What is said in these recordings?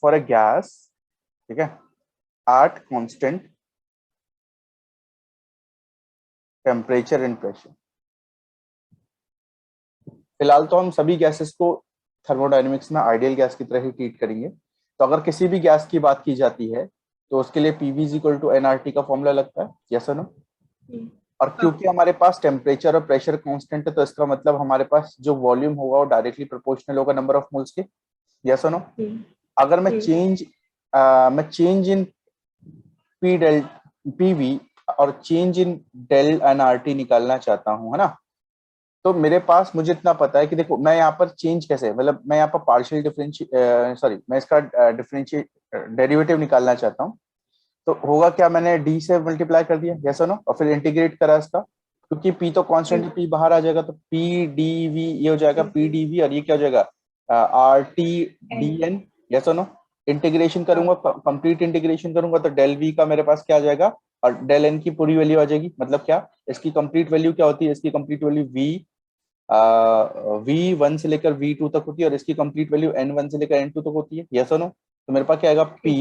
For a gas, ठीक है, at constant temperature and pressure. फिलहाल तो हम सभी गैसेस को थर्मोडायनेमिक्स में आइडियल गैस की तरह ही ट्रीट करेंगे। तो अगर किसी भी गैस की बात की जाती है तो उसके लिए PV is equal to NRT का फॉर्मूला लगता है, यस और नो। और क्योंकि हमारे पास टेम्परेचर और प्रेशर कांस्टेंट है तो इसका मतलब हमारे पास जो वॉल्यूम होगा वो डायरेक्टली प्रोपोर्शनल होगा नंबर ऑफ मोल्स के, यस और नो। अगर मैं change in P del PV और चेंज इन डेल एनआरटी निकालना चाहता हूँ, है ना, तो मेरे पास मुझे इतना पता है कि देखो मैं यहाँ पर चेंज कैसे, मतलब मैं यहाँ पर पार्शियल डिफरेंशिएट सॉरी मैं इसका डिफरेंशिएट डेरिवेटिव निकालना चाहता हूँ। तो होगा क्या, मैंने डी से मल्टीप्लाई कर दिया, यस और नो, और फिर इंटीग्रेट करा इसका, क्योंकि पी तो कांस्टेंट है, पी बाहर आ जाएगा तो पी डी वी ये हो जाएगा पी डी वी, और ये क्या हो जाएगा R T D N, yes और नो। इंटीग्रेशन करूंगा, कंप्लीट इंटीग्रेशन करूंगा तो डेल वी का मेरे पास क्या आ जाएगा, और डेल एन की पूरी वैल्यू आ जाएगी। मतलब क्या, इसकी कंप्लीट वैल्यू क्या होती है, इसकी कंप्लीट वैल्यू वी V1 से लेकर V2 तक होती है और इसकी कंप्लीट वैल्यू N1 से लेकर N2 तक होती है, यस और नो। तो मेरे पास क्या आएगा P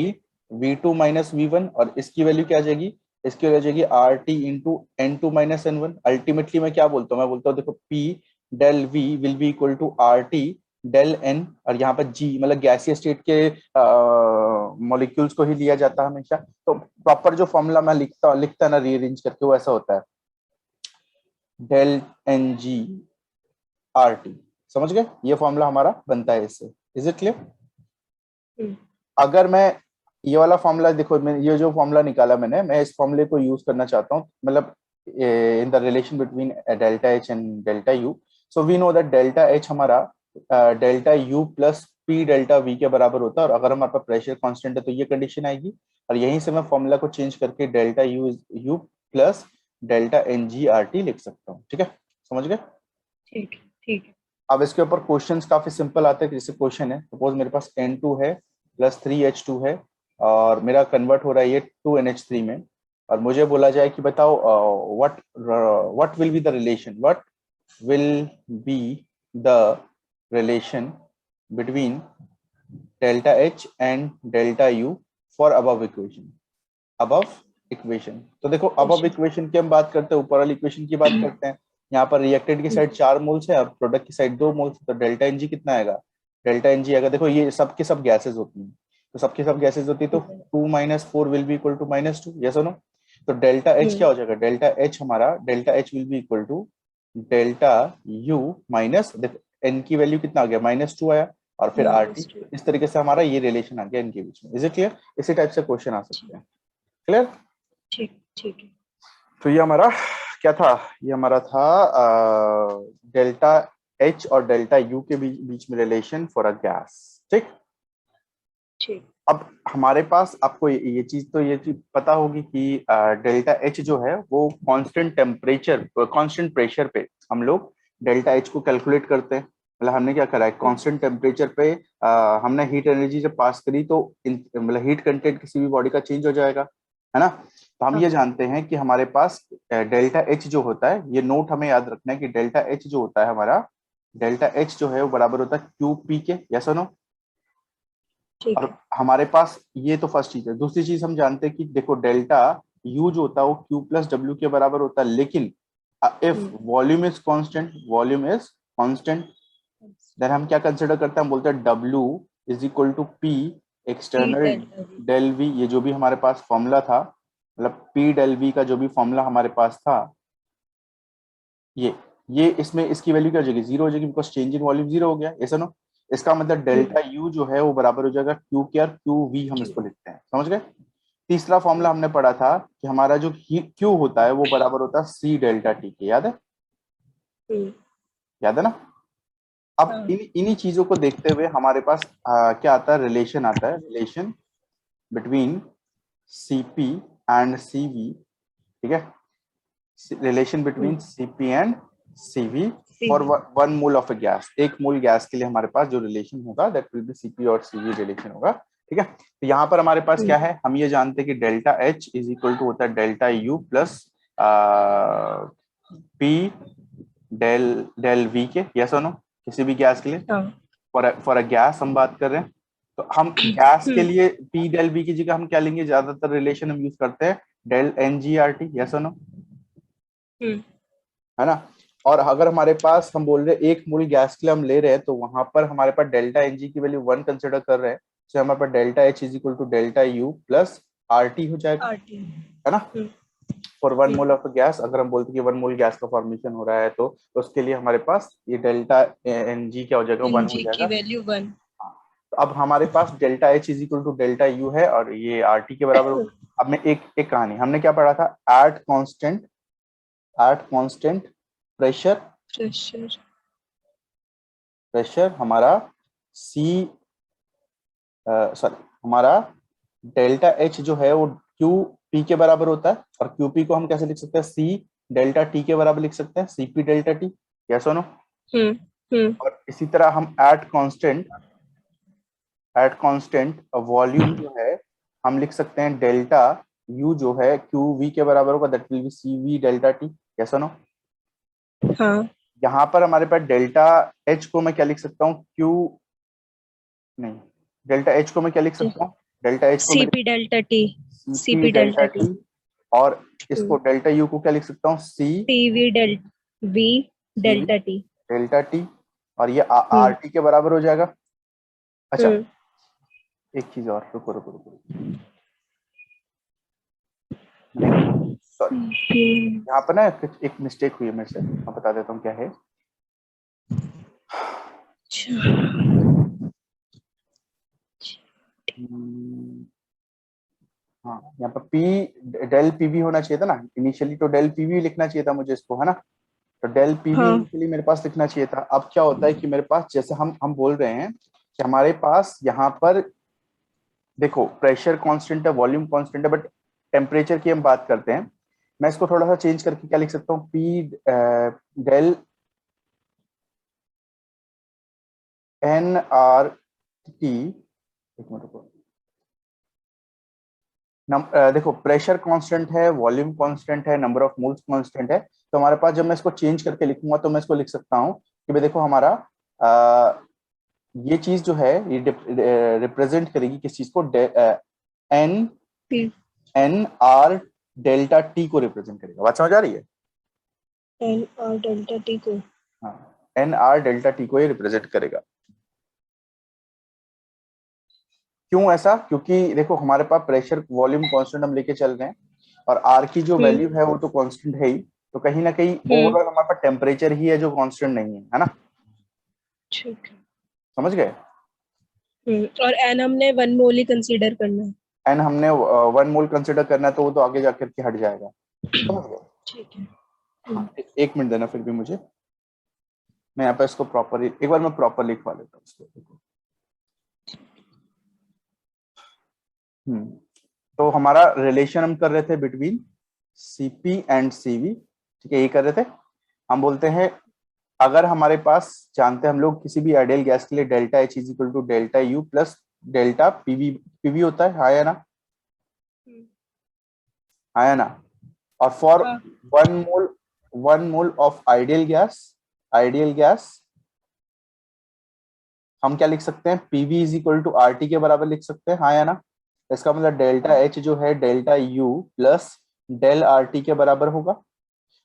V2 माइनस V1, और इसकी वैल्यू क्या आ जाएगी, इसकी वैल्यू आ जाएगी RT into N2 minus N1। Ultimately मैं क्या बोलता हूँ, मैं बोलता हूँ देखो P del V will be equal to RT del N, और यहाँ पर G मतलब गैसीय स्टेट के मॉलिक्यूल्स को ही लिया जाता है हमेशा। तो प्रॉपर जो फॉर्मूला मैं लिखता ना रीअरेंज करके, वो ऐसा होता है del N G R T. समझ गए, ये फॉर्मूला हमारा बनता है इससे। Is it clear? अगर मैं ये वाला फॉर्मूला देखो, मैं ये जो फॉर्मूला निकाला मैंने, मैं इस फॉर्मूले को यूज करना चाहता हूँ, मतलब in the relation between delta H and delta U. So we know that delta H हमारा delta U plus P delta V के बराबर होता है, और अगर हमारे पास प्रेशर कांस्टेंट है तो ये कंडीशन आएगी, और यहीं से मैं फॉर्मूला को चेंज करके delta U plus delta N G R T लिख सकता हूँ। ठीक है, समझ गए? ठीक है, ठीक है। अब इसके ऊपर क्वेश्चंस काफी सिंपल आते हैं। जैसे क्वेश्चन है, सपोज मेरे पास N2 है प्लस 3H2 है, और मेरा कन्वर्ट हो रहा है ये 2NH3 में, और मुझे बोला जाए कि बताओ what will be the relation, what will be the relation between delta H and delta you for above equation. Above equation, तो देखो अबव इक्वेशन की हम बात करते हैं, ऊपर वाली इक्वेशन की बात करते हैं। यहाँ पर रिएक्टेड की साइड 4 मोल्स है और प्रोडक्ट की साइड 2 मोल्स, तो डेल्टा एनजी कितना आएगा, डेल्टा एनजी आएगा, देखो ये सबके सब गैसेज होती हैं, तो सबके सब गैसेज होती है तो 2 minus 4 will be equal to -2, yes और नो। तो डेल्टा एच क्या हो जाएगा, डेल्टा एच हमारा delta H will be equal to delta U minus, देखो एन की वैल्यू कितना आ गया, -2 आया, और फिर आर टी। इस तरीके से हमारा ये रिलेशन आ गया इनके बीच में। Is it clear? इसी टाइप से क्वेश्चन आ सकते हैं। क्लियर? ठीक, ठीक है। तो ये हमारा क्या था, ये हमारा था डेल्टा एच और डेल्टा यू के बीच में रिलेशन फॉर अ गैस। ठीक, ठीक। अब हमारे पास आपको ये चीज तो ये चीज पता होगी कि डेल्टा एच जो है वो कांस्टेंट टेम्परेचर कांस्टेंट प्रेशर पे हम लोग डेल्टा एच को कैलकुलेट करते हैं। मतलब हमने क्या करा है, कांस्टेंट टेम्परेचर पे हमने हीट एनर्जी जब पास करी तो मतलब हीट कंटेंट किसी भी बॉडी का चेंज हो जाएगा, है ना। तो हम ये जानते हैं कि हमारे पास डेल्टा एच जो होता है, ये नोट हमें याद रखना है कि डेल्टा एच जो होता है हमारा, डेल्टा एच जो है वो बराबर होता है क्यू पी के, यस और नो। और हमारे पास ये तो फर्स्ट चीज है। दूसरी चीज हम जानते हैं कि देखो डेल्टा यू जो होता है वो क्यू प्लस डब्ल्यू के बराबर होता है, लेकिन if volume is constant, volume is constant, then हम क्या कंसिडर करते हैं, हम बोलते हैं W is equal to P external del V. ये जो भी हमारे पास फॉर्मूला था, मतलब पी डेल वी का जो भी फॉर्मूला हमारे पास था, ये इसमें इसकी वैल्यू क्या हो जाएगी, 0 हो जाएगी, बिकॉज चेंज इन वॉल्यूम 0 हो गया, ऐसा ना। इसका मतलब डेल्टा यू जो है वो बराबर हो जाएगा क्यू के और क्यू वी, हम इसको लिखते हैं, समझ गए। तीसरा फॉर्मूला हमने पढ़ा था कि हमारा जो क्यू होता है वो बराबर होता है सी डेल्टा टी के, याद है? याद है ना। अब इन्हीं चीजों को देखते हुए हमारे पास क्या आता है, रिलेशन आता है, relation between CP and CV. ठीक है, relation between CP and CV for 1 mole of a gas. 1 mole gas के लिए हमारे पास जो रिलेशन होगा दैट विल बी सीपी और सीवी रिलेशन होगा। ठीक है, तो यहाँ पर हमारे पास क्या है, हम ये जानते हैं कि delta H is equal to होता है delta U plus P del del V के, यस और नो, किसी भी गैस के लिए। फॉर अ गैस हम बात कर रहे हैं, तो हम गैस के लिए पी डेल बी की जगह हम क्या लेंगे, ज्यादातर रिलेशन हम यूज करते हैं del N G R T, yes और नो, है ना। और अगर हमारे पास हम बोल रहे हैं 1 मोल गैस के लिए हम ले रहे हैं, तो वहां पर हमारे पास डेल्टा एन जी की वैल्यू 1 कंसिडर कर रहे हैं, तो हमारे पास delta H is equal to delta U plus R T हो जाएगा, RT। है ना। फॉर 1 मोल ऑफ गैस, अगर हम बोलते हैं कि 1 मोल गैस का फॉर्मेशन हो रहा है, तो उसके लिए हमारे पास ये डेल्टा एन जी क्या हो जाएगा, 1 हो NG की जाएगा। वैल्यू 1। हाँ, तो अब हमारे पास delta H is equal to delta U है और ये आर टी के बराबर होगा। अब मैं एक एक कहानी हमने क्या पढ़ा था, at constant pressure, pressure. Pressure हमारा सी, सॉरी, हमारा डेल्टा एच जो है वो क्यू पी के बराबर होता है, और क्यू पी को हम कैसे लिख सकते हैं, सी डेल्टा टी के बराबर लिख सकते हैं, C P delta T, yes और नो। हम्म। और इसी तरह हम एट कांस्टेंट वॉल्यूम जो है हम लिख सकते हैं डेल्टा यू जो है क्यू वी के बराबर होगा, that will be C V delta T, yes और नो। हाँ। यहाँ पर हमारे पास डेल्टा एच को मैं क्या लिख सकता हूँ, क्यू, नहीं, डेल्टा एच को मैं क्या लिख सकता हूँ, डेल्टा एच को मैं CP delta T। C CP delta delta T। T, और इसको डेल्टा यू को क्या लिख सकता हूँ, C CV V C V delta T। Delta T, और ये आर हम्म टी के बराबर हो जाएगा। अच्छा, हम्म एक चीज और, रुको रुको रुको, नहीं, सॉरी, CP। यहाँ पर ना एक मिस्टेक हुई है मेरे से, मैं बता देता हूँ क्या है। हम्म, हाँ, यहाँ पर पी डेल पीवी होना चाहिए था ना, इनिशियली तो डेल पीवी लिखना चाहिए था मुझे इसको, है ना। तो डेल पीवी हाँ। इनिशियली मेरे पास लिखना चाहिए था। अब क्या होता है कि मेरे पास, जैसे हम बोल रहे हैं कि हमारे पास यहाँ पर देखो प्रेशर कांस्टेंट है, वॉल्यूम कांस्टेंट है, बट टेम्परेचर की हम बात करते हैं। मैं इसको थोड़ा सा चेंज करके क्या लिख सकता हूँ, P del N R T, एक मिनट रुको। देखो प्रेशर कांस्टेंट है, वॉल्यूम कांस्टेंट है, नंबर ऑफ मोल्स कांस्टेंट है, तो हमारे पास जब मैं इसको चेंज करके लिखूंगा तो मैं इसको लिख सकता हूँ कि भाई देखो हमारा ये चीज जो है ये रिप्रेजेंट करेगी किस चीज को, N P N R delta T को रिप्रेजेंट करेगा। बात समझ आ रही है। N R डेल्टा T को। हाँ, एन आर डेल्टा टी को ये रिप्रेजेंट करेगा। क्यों ऐसा, क्योंकि देखो हमारे पास प्रेशर वॉल्यूम कांस्टेंट हम लेके चल रहे हैं, और आर की जो हम्म वैल्यू है वो तो कांस्टेंट है ही, तो कहीं ना कहीं हम्म ओवरऑल हमारे पास टेम्परेचर ही है जो कांस्टेंट नहीं है ना। ठीक है। समझ गए। और N हमने 1 मोल ही कंसीडर करना है। एंड हमने 1 मोल कंसिडर करना है, तो वो तो आगे जाकर के हट जाएगा। समझ गए। ठीक है। हाँ, एक मिनट देना फिर भी मुझे, मैं यहाँ पे इसको प्रॉपर एक बार मैं प्रॉपर लिखवा लेता हूँ इसको। हम्म, तो हमारा रिलेशन हम कर रहे थे बिटवीन सीपी एंड सीवी, ठीक है, ये कर रहे थे। हम बोलते हैं अगर हमारे पास, जानते हैं हम लोग किसी भी आइडियल गैस के लिए delta H is equal to delta U plus delta PV, PV होता है, हाँ या ना, हाँ या ना। और फॉर हाँ। 1 mole, 1 mole of ideal gas हम क्या लिख सकते हैं, PV is equal to R T के बराबर लिख सकते हैं, हाँ या ना। इसका मतलब डेल्टा एच जो है delta U plus del R T के बराबर होगा,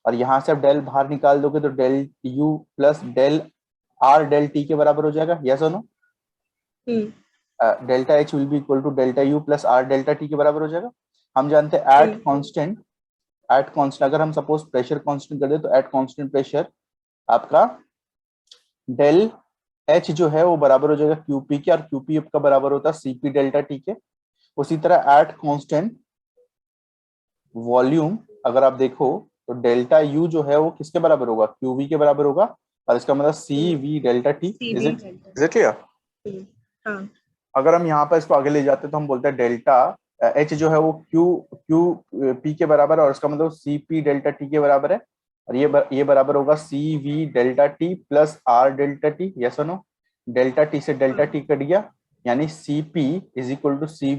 और यहां से आप डेल बाहर निकाल दोगे तो del U plus del R del T के बराबर हो जाएगा, यस और no. Hmm delta H will be equal to delta U plus R delta T के बराबर हो जाएगा। हम जानते हैं एट कांस्टेंट अगर हम सपोज प्रेशर कांस्टेंट कर दे, तो एट कांस्टेंट प्रेशर आपका डेल एच जो है वो बराबर हो जाएगा क्यूपी के, और क्यूपी का बराबर होता है सीपी डेल्टा टी के। उसी तरह एट कांस्टेंट वॉल्यूम अगर आप देखो तो डेल्टा यू जो है वो किसके बराबर होगा, क्यूवी के बराबर होगा, और इसका मतलब C V delta T. Is CV it delta. Is it clear. हाँ। अगर हम यहाँ पर इसको आगे ले जाते हैं तो हम बोलते हैं डेल्टा एच जो है वो क्यू क्यू पी के बराबर है, और इसका मतलब सी पी डेल्टा टी के बराबर है, और ये बराबर होगा C V delta T plus R delta T, yes और नो। डेल्टा टी से डेल्टा टी कट गया, यानी C P is equal to C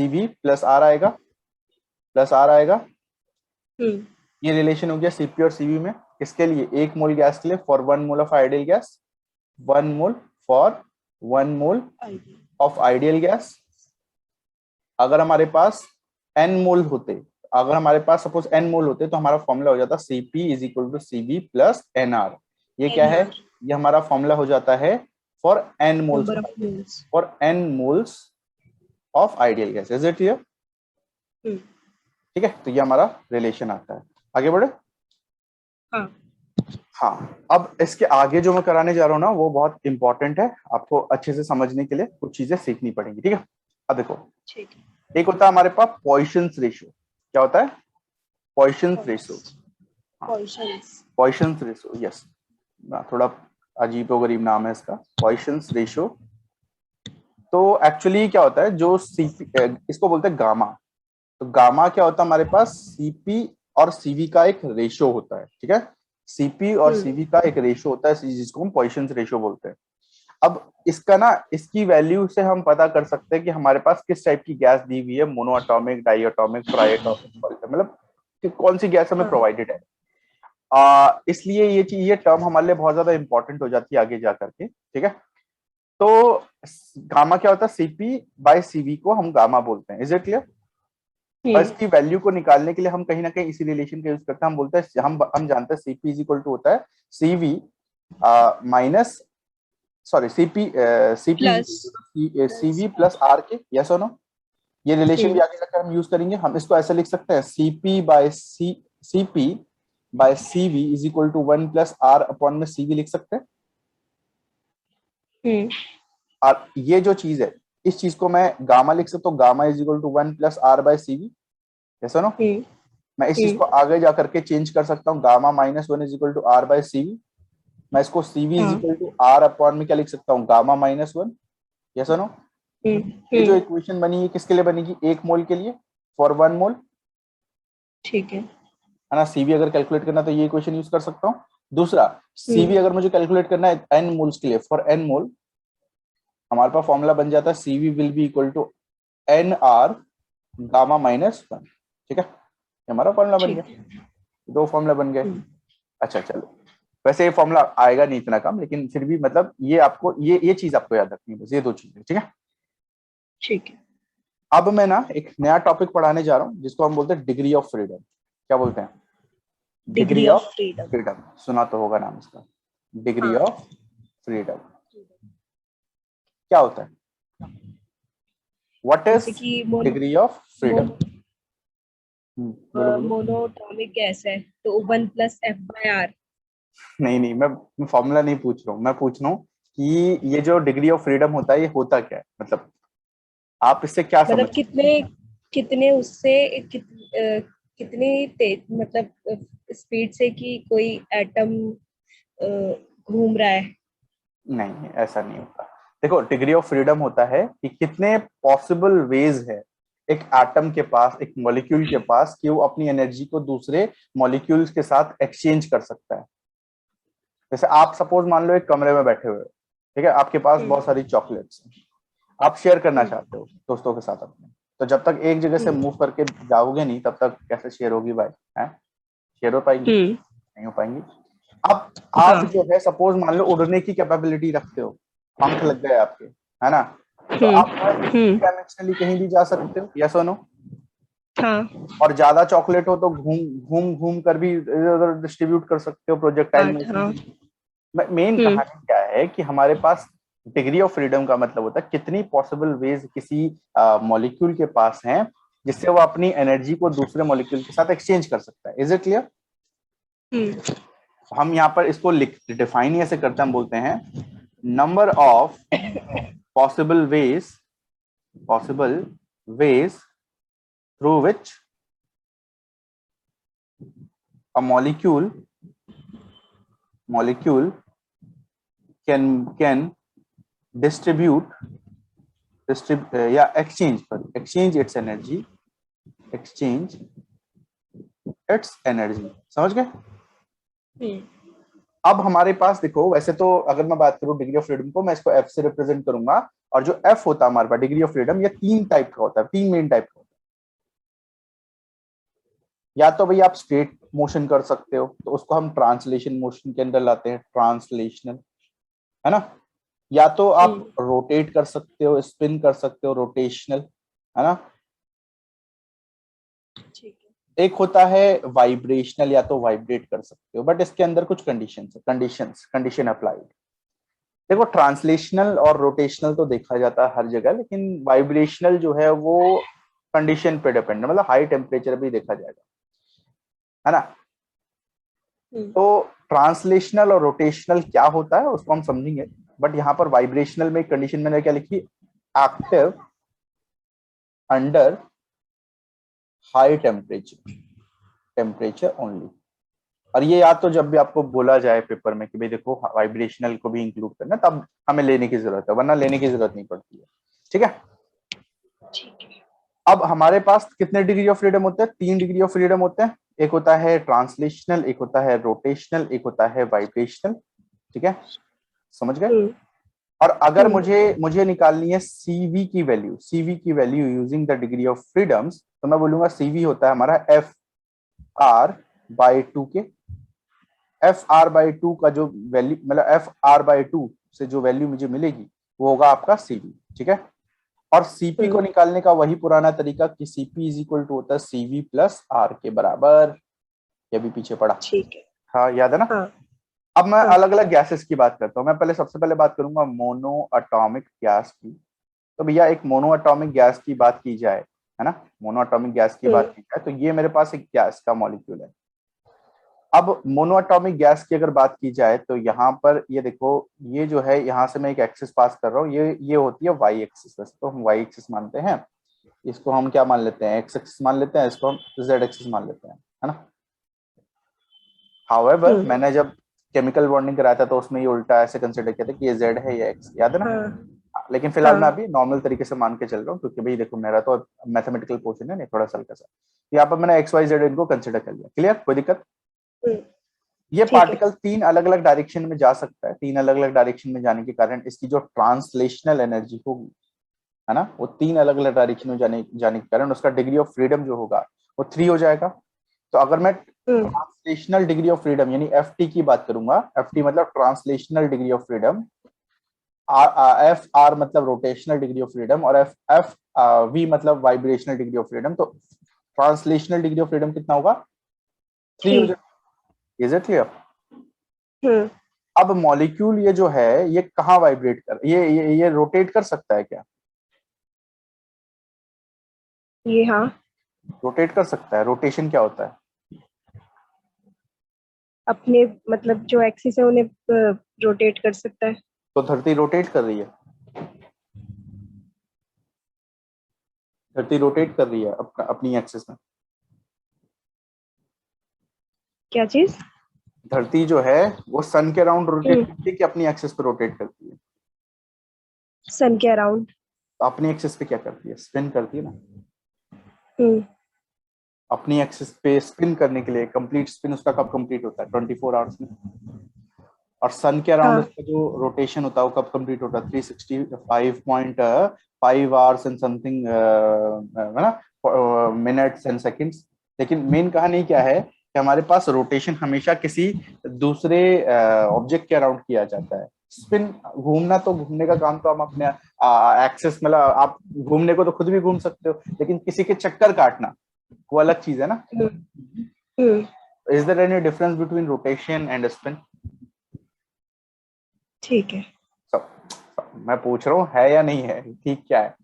V plus R आएगा। हम्म ये रिलेशन हो गया सीपी और सीवी में, इसके लिए 1 मोल गैस के लिए for 1 mole of ideal gas, 1 mole for 1 mole of ideal gas, अगर हमारे पास n मोल होते, अगर हमारे पास सपोज n मोल होते तो हमारा फॉर्मूला हो जाता Cp is equal to Cv plus NR। ये क्या है? NR ये हमारा फॉर्मूला हो जाता है for n moles number of of moles. For n moles of ideal gas. Is it clear? ठीक है, तो ये हमारा रिलेशन आता है। आगे बढ़े। हाँ हाँ, अब इसके आगे जो मैं कराने जा रहा हूँ ना वो बहुत इंपॉर्टेंट है, आपको अच्छे से समझने के लिए कुछ चीजें सीखनी पड़ेंगी। ठीक है, अब देखो, ठीक है। एक होता है हमारे पास पॉइसंस रेशियो। क्या होता है? पॉइसंस रेशियो। पॉइसंस। पॉइसंस रेशियो, यस, थोड़ा अजीबो गरीब नाम है इसका, पॉइसंस रेशियो। तो एक्चुअली क्या होता है, जो सीपी, इसको बोलते हैं गामा। तो गामा क्या होता है हमारे पास, सीपी और सीवी का एक रेशियो होता है। ठीक है, सीपी और सीवी का एक रेशियो होता है जिसको हम पॉइसंस रेशियो बोलते हैं। अब इसका ना, इसकी वैल्यू से हम पता कर सकते हैं कि हमारे पास किस टाइप की गैस दी हुई है, मोनोएटॉमिक, डाइएटॉमिक, ट्राइएटॉमिक, मतलब कि कौन सी गैस हमें हाँ प्रोवाइडेड है। इसलिए ये चीज, ये टर्म हमारे लिए बहुत ज्यादा इंपॉर्टेंट हो जाती है आगे जा करके। ठीक है, तो गामा क्या होता है, सीपी बाय सीवी को हम गामा बोलते हैं। Is it clear? और इसकी वैल्यू को निकालने के लिए हम कहीं ना कहीं इसी रिलेशन का यूज करते हैं। हम बोलते हैं, हम जानते हैं सीपी इज इक्वल टू होता है CV minus, sorry CP, CP plus CV plus R के। यस और नो? ये रिलेशन भी आगे जाकर हम यूज करेंगे। हम इसको ऐसे लिख सकते हैं, CP by CP by CV is equal to 1 plus R upon में सीवी लिख सकते हैं। और ये जो चीज है, इस चीज को मैं गामा लिख सकता हूँ, gamma is equal to 1 plus R by CV. Yes और नो? मैं इस चीज को आगे जा करके चेंज कर सकता हूँ, gamma minus 1 is equal to R by CV. मैं इसको CV is equal to R upon में क्या लिख सकता हूँ, गामा माइनस 1। यस और नो? ये जो इक्वेशन बनी है किसके लिए बनेगी, 1 मोल के लिए, फॉर 1 मोल। ठीक है। है ना? सीवी अगर कैलकुलेट करना तो ये इक्वेशन यूज कर सकता हूँ। दूसरा, सीवी अगर मुझे कैलकुलेट करना है एन मोल्स के लिए, फॉर एन मोल, हमारे पास फॉर्मूला बन जाता है CV will be equal to N R gamma minus 1। ठीक है, ये हमारा फॉर्मूला बन गया, 2 फॉर्मूला बन गए। अच्छा चलो, वैसे ये फॉर्मूला आएगा नहीं इतना कम, लेकिन फिर भी मतलब ये आपको, ये चीज आपको याद रखनी है, बस ये 2 चीजें। ठीक है, ठीक है। अब मैं ना एक नया टॉपिक पढ़ाने जा रहा हूँ जिसको हम बोलते हैं डिग्री ऑफ फ्रीडम। क्या बोलते हैं? Degree degree of of freedom. Freedom, सुना तो होगा नाम इसका, डिग्री हाँ ऑफ फ्रीडम। क्या होता है? व्हाट इज जैसे कि डिग्री ऑफ फ्रीडम? बोलो बोलो। मोनोटॉमिक गैस है तो 1 + F/R। नहीं नहीं, मैं फॉर्मूला नहीं पूछ रहा हूँ, मैं पूछ रहा हूँ कि ये जो डिग्री ऑफ फ्रीडम होता है ये होता क्या है, मतलब आप इससे क्या मतलब समझते कितने कितने उससे कितनी तेज, मतलब स्पीड से कि कोई एटम घूम रहा है। हैं? नहीं, ऐसा नहीं होता। देखो, डिग्री ऑफ फ्रीडम होता है कि कितने पॉसिबल वेज है एक एटम के पास, एक मॉलिक्यूल के पास, कि वो अपनी एनर्जी को दूसरे मॉलिक्यूल्स के साथ एक्सचेंज कर सकता है। जैसे आप सपोज मान लो एक कमरे में बैठे हुए हो, ठीक है, आपके पास बहुत सारी चॉकलेट्स हैं, आप शेयर करना चाहते हो दोस्तों के साथ अपने। तो जब तक एक जगह से मूव करके जाओगे नहीं, तब तक कैसे शेयर होगी भाई? है, शेयर हो पाएंगी? नहीं हो पाएंगी। अब आप हाँ। जो है सपोज मान लो उड़ने की कैपेबिलिटी रखते हो, पंख लग गए आपके, है ना? तो आप डायमेंशनली कहीं भी जा सकते हो। यस और नो? हाँ। और ज्यादा चॉकलेट हो तो घूम घूम घूम कर भी इधर उधर डिस्ट्रीब्यूट कर सकते हो प्रोजेक्टाइल आठ। हाँ। मोशन। मेन कहानी क्या है कि हमारे पास डिग्री ऑफ फ्रीडम का मतलब होता है कितनी पॉसिबल वेज किसी मॉलिक्यूल के पास हैं जिससे वो अपनी एनर्जी को दूसरे मॉलिक्यूल के साथ एक्सचेंज कर सकता है। Is it clear? हम यहाँ पर इसको डिफाइन ही ऐसे करते हैं, हम बोलते हैं number of possible ways, possible ways through which a molecule can distribute या exchange its energy, exchange its energy। समझ गए? अब हमारे पास देखो, वैसे तो अगर मैं बात करूं डिग्री ऑफ फ्रीडम को, मैं इसको एफ से रिप्रेजेंट करूंगा। और जो एफ होता है हमारे पास डिग्री ऑफ फ्रीडम, ये 3 टाइप का होता है, 3 मेन टाइप का होता है। या तो भाई आप स्ट्रेट मोशन कर सकते हो, तो उसको हम ट्रांसलेशन मोशन के अंदर लाते हैं, ट्रांसलेशनल, है ना? या तो आप रोटेट कर सकते हो, स्पिन कर सकते हो, रोटेशनल, है ना। ठीक है। एक होता है वाइब्रेशनल, या तो वाइब्रेट कर सकते हो, बट इसके अंदर कुछ कंडीशन अप्लाइड। देखो ट्रांसलेशनल और रोटेशनल तो देखा जाता है हर जगह, लेकिन वाइब्रेशनल जो है वो कंडीशन पे डिपेंड है, मतलब हाई टेम्परेचर भी देखा जाएगा, है ना। तो ट्रांसलेशनल और रोटेशनल क्या होता है उसको हम समझेंगे, बट यहाँ पर वाइब्रेशनल में कंडीशन मैंने क्या लिखी, active under high temperature only. और ये याद तो जब भी आपको बोला जाए पेपर में कि भाई देखो वाइब्रेशनल को भी इंक्लूड करना, तब हमें लेने की जरूरत है, वरना लेने की जरूरत नहीं पड़ती है। ठीक है। ठीक है। अब हमारे पास कितने डिग्री ऑफ फ्रीडम होते हैं? 3 डिग्री ऑफ फ्रीडम होते हैं। एक होता है ट्रांसलेशनल, एक होता है रोटेशनल, एक होता है वाइब्रेशनल। ठीक है, समझ गए। और अगर मुझे मुझे निकालनी है सीवी की value using the degree of freedoms, तो मैं बोलूंगा सीवी होता है हमारा एफ आर बाई टू के। एफ आर बाई टू का जो वैल्यू, मतलब एफ आर बाई टू से जो वैल्यू मुझे मिलेगी वो होगा आपका सीवी। ठीक है। और सीपी को निकालने का वही पुराना तरीका कि सीपी इज इक्वल टू होता है सीवी प्लस आर के बराबर। ये भी पीछे पड़ा, ठीक है। हाँ याद है ना। हाँ। अब मैं हाँ। अलग अलग गैसेस की बात करता हूँ। मैं पहले सबसे पहले बात करूंगा मोनो अटोमिक गैस की। तो भैया एक मोनो अटोमिक गैस की बात की जाए, है ना, मोनो अटोमिक गैस की बात की जाए, तो ये मेरे पास एक गैस का मॉलिक्यूल है। अब मोनोएटॉमिक गैस की अगर बात की जाए तो यहाँ पर ये देखो, ये जो है यहाँ से मैं एक एक्सिस पास कर रहा हूँ, ये होती है वाई एक्सिस। तो हम वाई एक्सिस मानते हैं, इसको हम क्या मान लेते हैं, एक्स एक्सिस मान लेते हैं, इसको हम जेड एक्सिस मान लेते हैं, है ना। हाउएवर मैंने जब केमिकल बॉन्डिंग कराया था तो उसमें ये उल्टा ऐसे कंसिडर किया था कि ये जेड है, ये एक्स, याद है ना। हाँ। लेकिन फिलहाल मैं अभी नॉर्मल तरीके से मान के चल रहा हूँ, क्योंकि भाई देखो मेरा तो मैथमेटिकल पोर्शन है नहीं, थोड़ा सा हल्का सा। यहाँ पर मैंने एक्स वाई जेड इनको कंसिडर कर लिया। क्लियर, कोई दिक्कत। ये ठीक है। पार्टिकल 3 अलग अलग डायरेक्शन में जा सकता है। 3 अलग अलग डायरेक्शन में जाने के कारण इसकी जो ट्रांसलेशनल एनर्जी होगी, है ना, वो 3 अलग अलग डायरेक्शन में जाने जाने के कारण उसका डिग्री ऑफ फ्रीडम जो होगा वो 3 हो जाएगा। तो अगर मैं ट्रांसलेशनल डिग्री ऑफ फ्रीडम यानी एफ टी की बात करूंगा, एफ टी मतलब translational degree of freedom, F R मतलब रोटेशनल डिग्री ऑफ फ्रीडम, और एफ एफ वी मतलब वाइब्रेशनल डिग्री ऑफ फ्रीडम, तो ट्रांसलेशनल डिग्री ऑफ फ्रीडम कितना होगा? 3 हो जाएगा। Is it clear? अब मॉलिक्यूल ये जो है ये कहाँ वाइब्रेट कर, ये रोटेट कर सकता है क्या? ये हाँ, रोटेट कर सकता है। रोटेशन क्या होता है? अपने मतलब जो एक्सिस है उन्हें रोटेट कर सकता है। तो धरती रोटेट कर रही है, धरती रोटेट कर रही है अपनी एक्सिस में। क्या चीज? धरती जो है वो सन के अराउंड रोटेट करती है कि अपनी एक्सिस पे रोटेट करती है? सन के अराउंड। तो अपनी एक्सिस पे क्या करती है? स्पिन करती है ना। हम्म। अपनी एक्सिस पे स्पिन करने के लिए कंप्लीट स्पिन उसका कब कंप्लीट होता है? 24 आवर्स में। और सन के अराउंड हाँ। उसका जो रोटेशन होता है वो कब कंप्लीट होता है? 365.5 आवर्स एंड समथिंग, है ना, मिनट्स एंड सेकंड्स। लेकिन मेन कहानी क्या है कि हमारे पास रोटेशन हमेशा किसी दूसरे ऑब्जेक्ट के अराउंड किया जाता है। स्पिन, घूमना, तो घूमने का काम तो हम अपने एक्सेस, मतलब आप घूमने को तो खुद भी घूम सकते हो, लेकिन किसी के चक्कर काटना वो अलग चीज है ना। Is there any difference between rotation and spin? ठीक है। मैं पूछ रहा हूँ है या नहीं है, ठीक क्या है।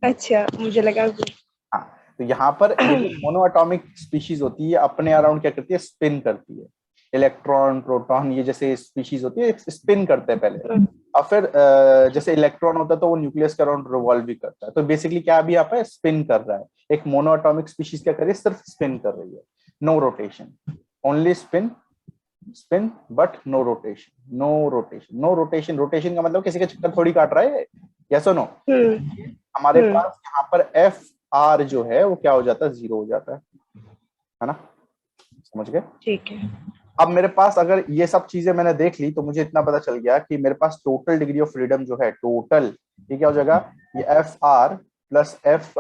अच्छा, मुझे लगा हाँ, तो यहाँ पर ये जो मोनोएटॉमिक स्पीशीज होती है अपने अराउंड क्या करती है? स्पिन करती है। इलेक्ट्रॉन, प्रोटॉन, ये जैसे स्पीशीज होती है स्पिन करते हैं पहले, और फिर जैसे इलेक्ट्रॉन होता है तो वो न्यूक्लियस के अराउंड रिवॉल्व भी करता है। तो बेसिकली क्या अभी यहाँ पे स्पिन कर रहा है। एक मोनोएटॉमिक स्पीशीज क्या कर रही है? सिर्फ स्पिन कर रही है, no rotation, only spin, spin but no rotation, rotation का मतलब किसी का चक्कर थोड़ी काट रहा है। यस और नो? हमारे पास यहाँ पर एफ आर जो है वो क्या हो जाता है? 0 हो जाता है ना। समझ गए? ठीक है। अब मेरे पास अगर ये सब चीजें मैंने देख ली तो मुझे इतना पता चल गया कि मेरे पास टोटल डिग्री ऑफ फ्रीडम जो है, टोटल, ये क्या हो जाएगा? ये एफ आर प्लस एफ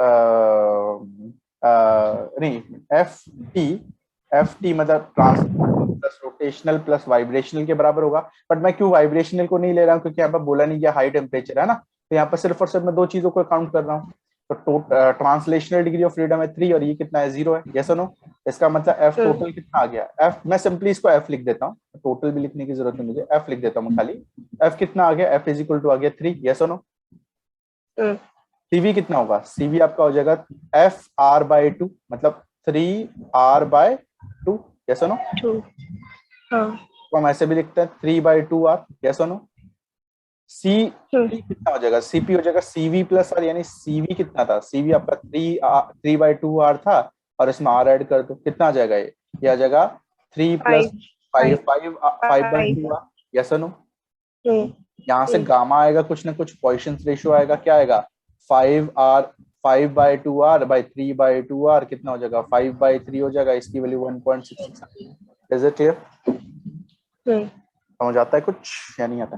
नहीं, एफ टी एफ टी मतलब trans plus rotational plus vibrational के बराबर होगा। बट मैं क्यों वाइब्रेशनल को नहीं ले रहा हूँ, क्योंकि यहाँ पर बोला नहीं गया हाई टेम्परेचर है ना, तो यहाँ पर सिर्फ और सिर्फ मैं दो चीजों को काउंट कर रहा हूँ। तो ट्रांसलेशनल डिग्री ऑफ फ्रीडम है 3 और ये कितना है 0 है, यस और नो। इसका मतलब एफ टोटल कितना आ गया, एफ मैं सिंपली इसको एफ लिख देता हूँ, टोटल भी लिखने की जरूरत नहीं मुझे, एफ लिख देता हूँ मैं खाली। एफ कितना आ गया, एफ इज इक्वल टू आ गया 3, यस और नो। सीवी कितना होगा, सीवी आपका हो जाएगा एफ आर बाय 2 मतलब 3 आर बाय 2, यस और नो। तो हम ऐसे भी लिखते हैं 3 बाय 2 आर, यस और नो। सी कितना हो जाएगा, सीपी हो जाएगा सीवी प्लस आर, यानी सीवी कितना था, सीवी आपका 3 बाय 2 आर था, और इसमें आर ऐड कर दो, कितना आ जाएगा ये आ जाएगा 3 प्लस 5 बाय 2 आर, यस और नो। यहाँ से गामा आएगा कुछ ना कुछ, पॉइसंस रेशियो आएगा, क्या आएगा 5 by 2 R by 3 by 2 R, कितना हो जाएगा 5 बाय 3 हो जाएगा, इसकी वैल्यू 1.66। इज इट क्लियर, समझ आता है कुछ या नहीं आता,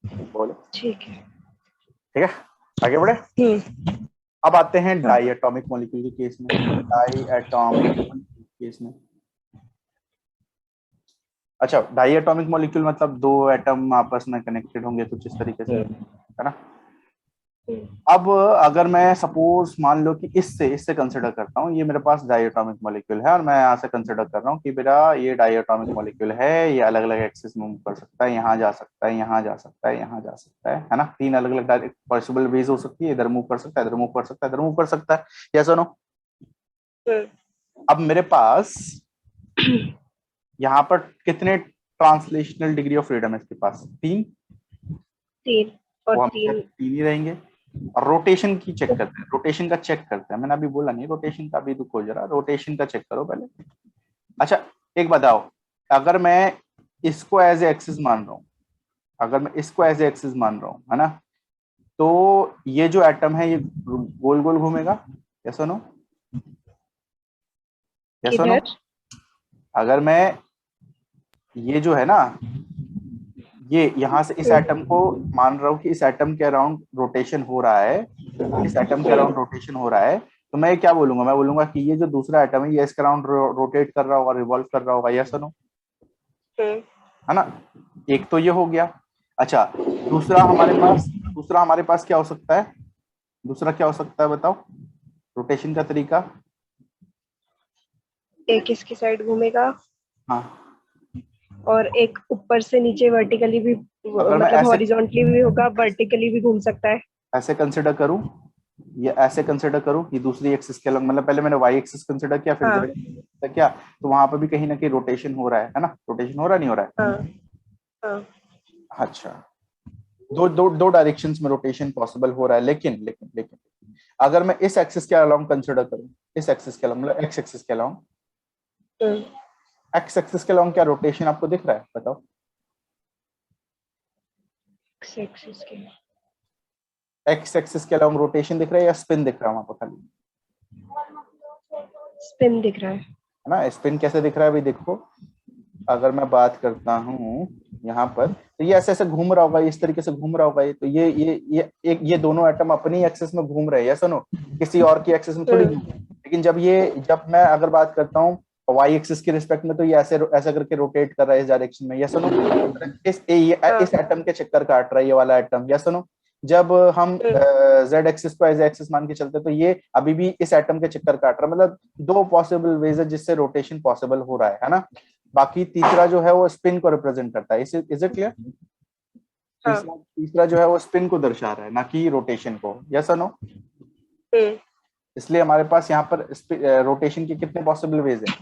बोलो। ठीक है आगे बढ़े। अब आते हैं डाई एटॉमिक मॉलिक्यूल के केस में। डाई एटॉमिक केस में, अच्छा डाई एटॉमिक मॉलिक्यूल मतलब दो एटम आपस में कनेक्टेड होंगे कुछ इस तरीके से, है ना। अब अगर मैं सपोज मान लो कि इससे कंसिडर करता हूँ, ये मेरे पास डाई एटॉमिक मॉलिक्यूल है और मैं यहाँ से कंसिडर कर रहा हूँ कि मेरा ये डाई एटॉमिक मॉलिक्यूल है, ये अलग अलग एक्सिस में मूव कर सकता है, यहाँ जा सकता है, यहाँ जा सकता है, यहाँ जा सकता है ना। 3 अलग अलग डायरेक्ट पॉसिबल वेज हो सकती है, इधर मूव कर सकता है, इधर मूव कर सकता है, इधर मूव कर सकता है, यस और नो। अब मेरे पास यहाँ पर कितने ट्रांसलेशनल डिग्री ऑफ फ्रीडम है इसके पास, 3 और 3 ही रहेंगे। और रोटेशन की चेक करते हैं, रोटेशन का चेक करते हैं, मैंने अभी बोला नहीं रोटेशन का भी दुख हो जरा, रोटेशन का चेक करो पहले। अच्छा एक बताओ, अगर मैं इसको एज ए एक्सिस मान रहा हूँ, अगर मैं इसको एज ए एक्सिस मान रहा हूँ, है ना, तो ये जो एटम है ये गोल गोल घूमेगा, यस और नो, यस और नो। अगर मैं ये जो है ना, ये यहाँ से इस एटम को मान रहा हूँ कि इस एटम के अराउंड रोटेशन हो रहा है, इस एटम के अराउंड रोटेशन हो रहा है, तो मैं क्या बोलूंगा, मैं बोलूंगा कि ये जो दूसरा एटम है ये इसके अराउंड रोटेट कर रहा होगा, रिवॉल्व कर रहा होगा, यस और नो, है ना। एक तो ये हो गया। अच्छा दूसरा हमारे पास क्या हो सकता है, दूसरा क्या हो सकता है बताओ, रोटेशन का तरीका। एक इसकी साइड घूमेगा, हाँ, और एक ऊपर से नीचे वर्टिकली भी, मतलब हॉरिजॉन्टली भी होगा, वर्टिकली भी घूम सकता है। ऐसे कंसिडर करूं, ये ऐसे कंसिडर करूं कि दूसरी एक्सिस के अलग, मतलब पहले मैंने वाई एक्सिस कंसिडर किया फिर जेड एक्सिस किया, तो वहां पर भी कहीं ना कहीं रोटेशन हो रहा है ना, रोटेशन हो रहा नहीं हो रहा है। अच्छा दो डायरेक्शंस में रोटेशन पॉसिबल हो रहा है, लेकिन लेकिन लेकिन अगर मैं इस एक्सिस के अलोंग कंसिडर करूं, इस एक्सिस के अलोंग मतलब एक्स एक्सिस के अलोंग, एक्स एक्सिस के अलोंग क्या रोटेशन आपको दिख रहा है बताओ। एक्स एक्सिस के अलोंग रोटेशन दिख रहा है या स्पिन दिख रहा है वहां पर, खाली स्पिन दिख रहा है ना। स्पिन कैसे दिख रहा है भाई, देखो अगर मैं बात करता हूँ यहाँ पर, तो ये ऐसे ऐसे घूम रहा होगा, इस तरीके से घूम रहा होगा, ये तो ये दोनों एटम अपनी एक्सिस में घूम रहे हैं, यस और नो, किसी और की एक्सिस में थोड़ी घूम। लेकिन जब मैं अगर बात करता हूँ वाई एक्सिस के रिस्पेक्ट में, तो ये ऐसे ऐसा करके रोटेट कर रहा है इस डायरेक्शन में, यस और नो। इस एटम के चक्कर काट रहा है ये वाला एटम, यस और नो। जब हम जेड एक्सिस को एज एक्सिस मान के चलते तो ये अभी भी इस एटम के चक्कर काट रहा है, मतलब दो पॉसिबल वेज है जिससे रोटेशन पॉसिबल हो रहा है ना। बाकी तीसरा जो है वो स्पिन को रिप्रेजेंट करता है, इज इट क्लियर। तीसरा जो है वो स्पिन को दर्शा रहा है ना कि रोटेशन को, यस और नो। इसलिए हमारे पास यहाँ पर रोटेशन के कितने पॉसिबल वेज हैं,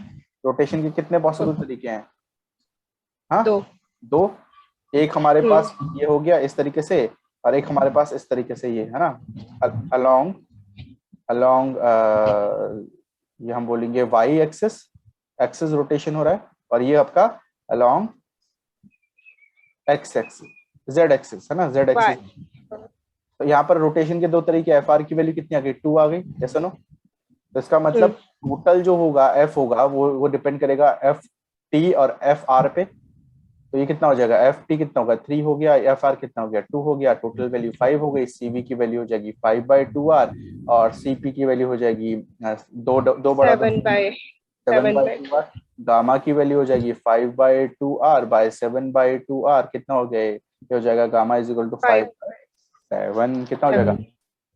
रोटेशन के कितने पॉसिबल तरीके हैं, हाँ दो। एक हमारे पास ये हो गया इस तरीके से, और एक हमारे पास इस तरीके से, ये है ना, अलोंग ये हम बोलेंगे वाई एक्सिस रोटेशन हो रहा है, और ये आपका along x axis Z axis है ना, जेड एक्सिस। तो यहाँ पर रोटेशन के दो तरीके, एफ आर की वैल्यू कितनी आ गई 2 आ गई, यस नो। तो इसका मतलब टोटल जो होगा एफ होगा वो डिपेंड करेगा एफ टी और एफ आर पे। तो ये कितना हो जाएगा, एफ टी कितना होगा 3 हो गया, एफ आर कितना हो गया 2 हो गया, टोटल वैल्यू 5 हो गई। सीवी की वैल्यू हो जाएगी 5 बाय 2 आर, और सीपी की वैल्यू हो जाएगी 2 बड़ा 7 बाय 2 आर, गामा की वैल्यू हो जाएगी 5/2r बाय 7/2r, कितना हो गया ये हो जाएगा गामा इज इक्वल टू 5/7, कितना हो जाएगा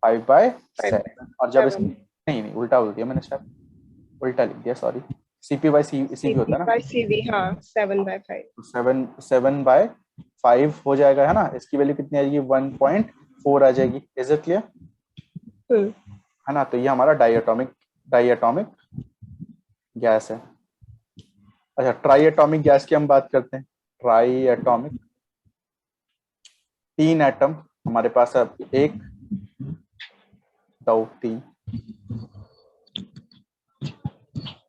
7 5/7। और जब इस 7 नहीं नहीं उल्टा बोल दिया मैंने, शायद उल्टा लिख दिया, सॉरी। सीपी बाय सीवी होता सीपी है ना, बाय सीवी, हाँ 7/5। तो 7/5 हो जाएगा, है ना। इसकी वैल्यू कितनी आ जाएगी 1.4 आ जाएगी। इज इट क्लियर, हम्म। है ना। तो ये हमारा डाइएटॉमिक गैस है। अच्छा, ट्राई एटॉमिक गैस की हम बात करते हैं। ट्राई एटॉमिक, 3 एटम हमारे पास है, 1 2 3,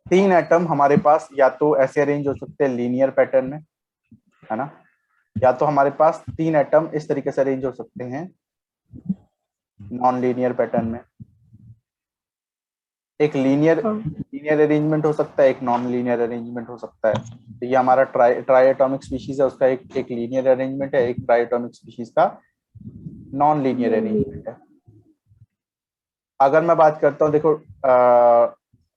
3 एटम हमारे पास या तो ऐसे अरेंज हो सकते हैं लीनियर पैटर्न में, है ना, या तो हमारे पास 3 एटम इस तरीके से अरेंज हो सकते हैं नॉन लीनियर पैटर्न में। एक लीनियर हाँ लीनियर अरेंजमेंट हो सकता है, एक नॉन लीनियर अरेंजमेंट हो सकता है। तो ये हमारा ट्राई एटॉमिक स्पीशीज है, उसका एक लीनियर अरेंजमेंट है, एक ट्राई एटॉमिक स्पीशीज का नॉन लीनियर अरेंजमेंट है। अगर मैं बात करता हूँ, देखो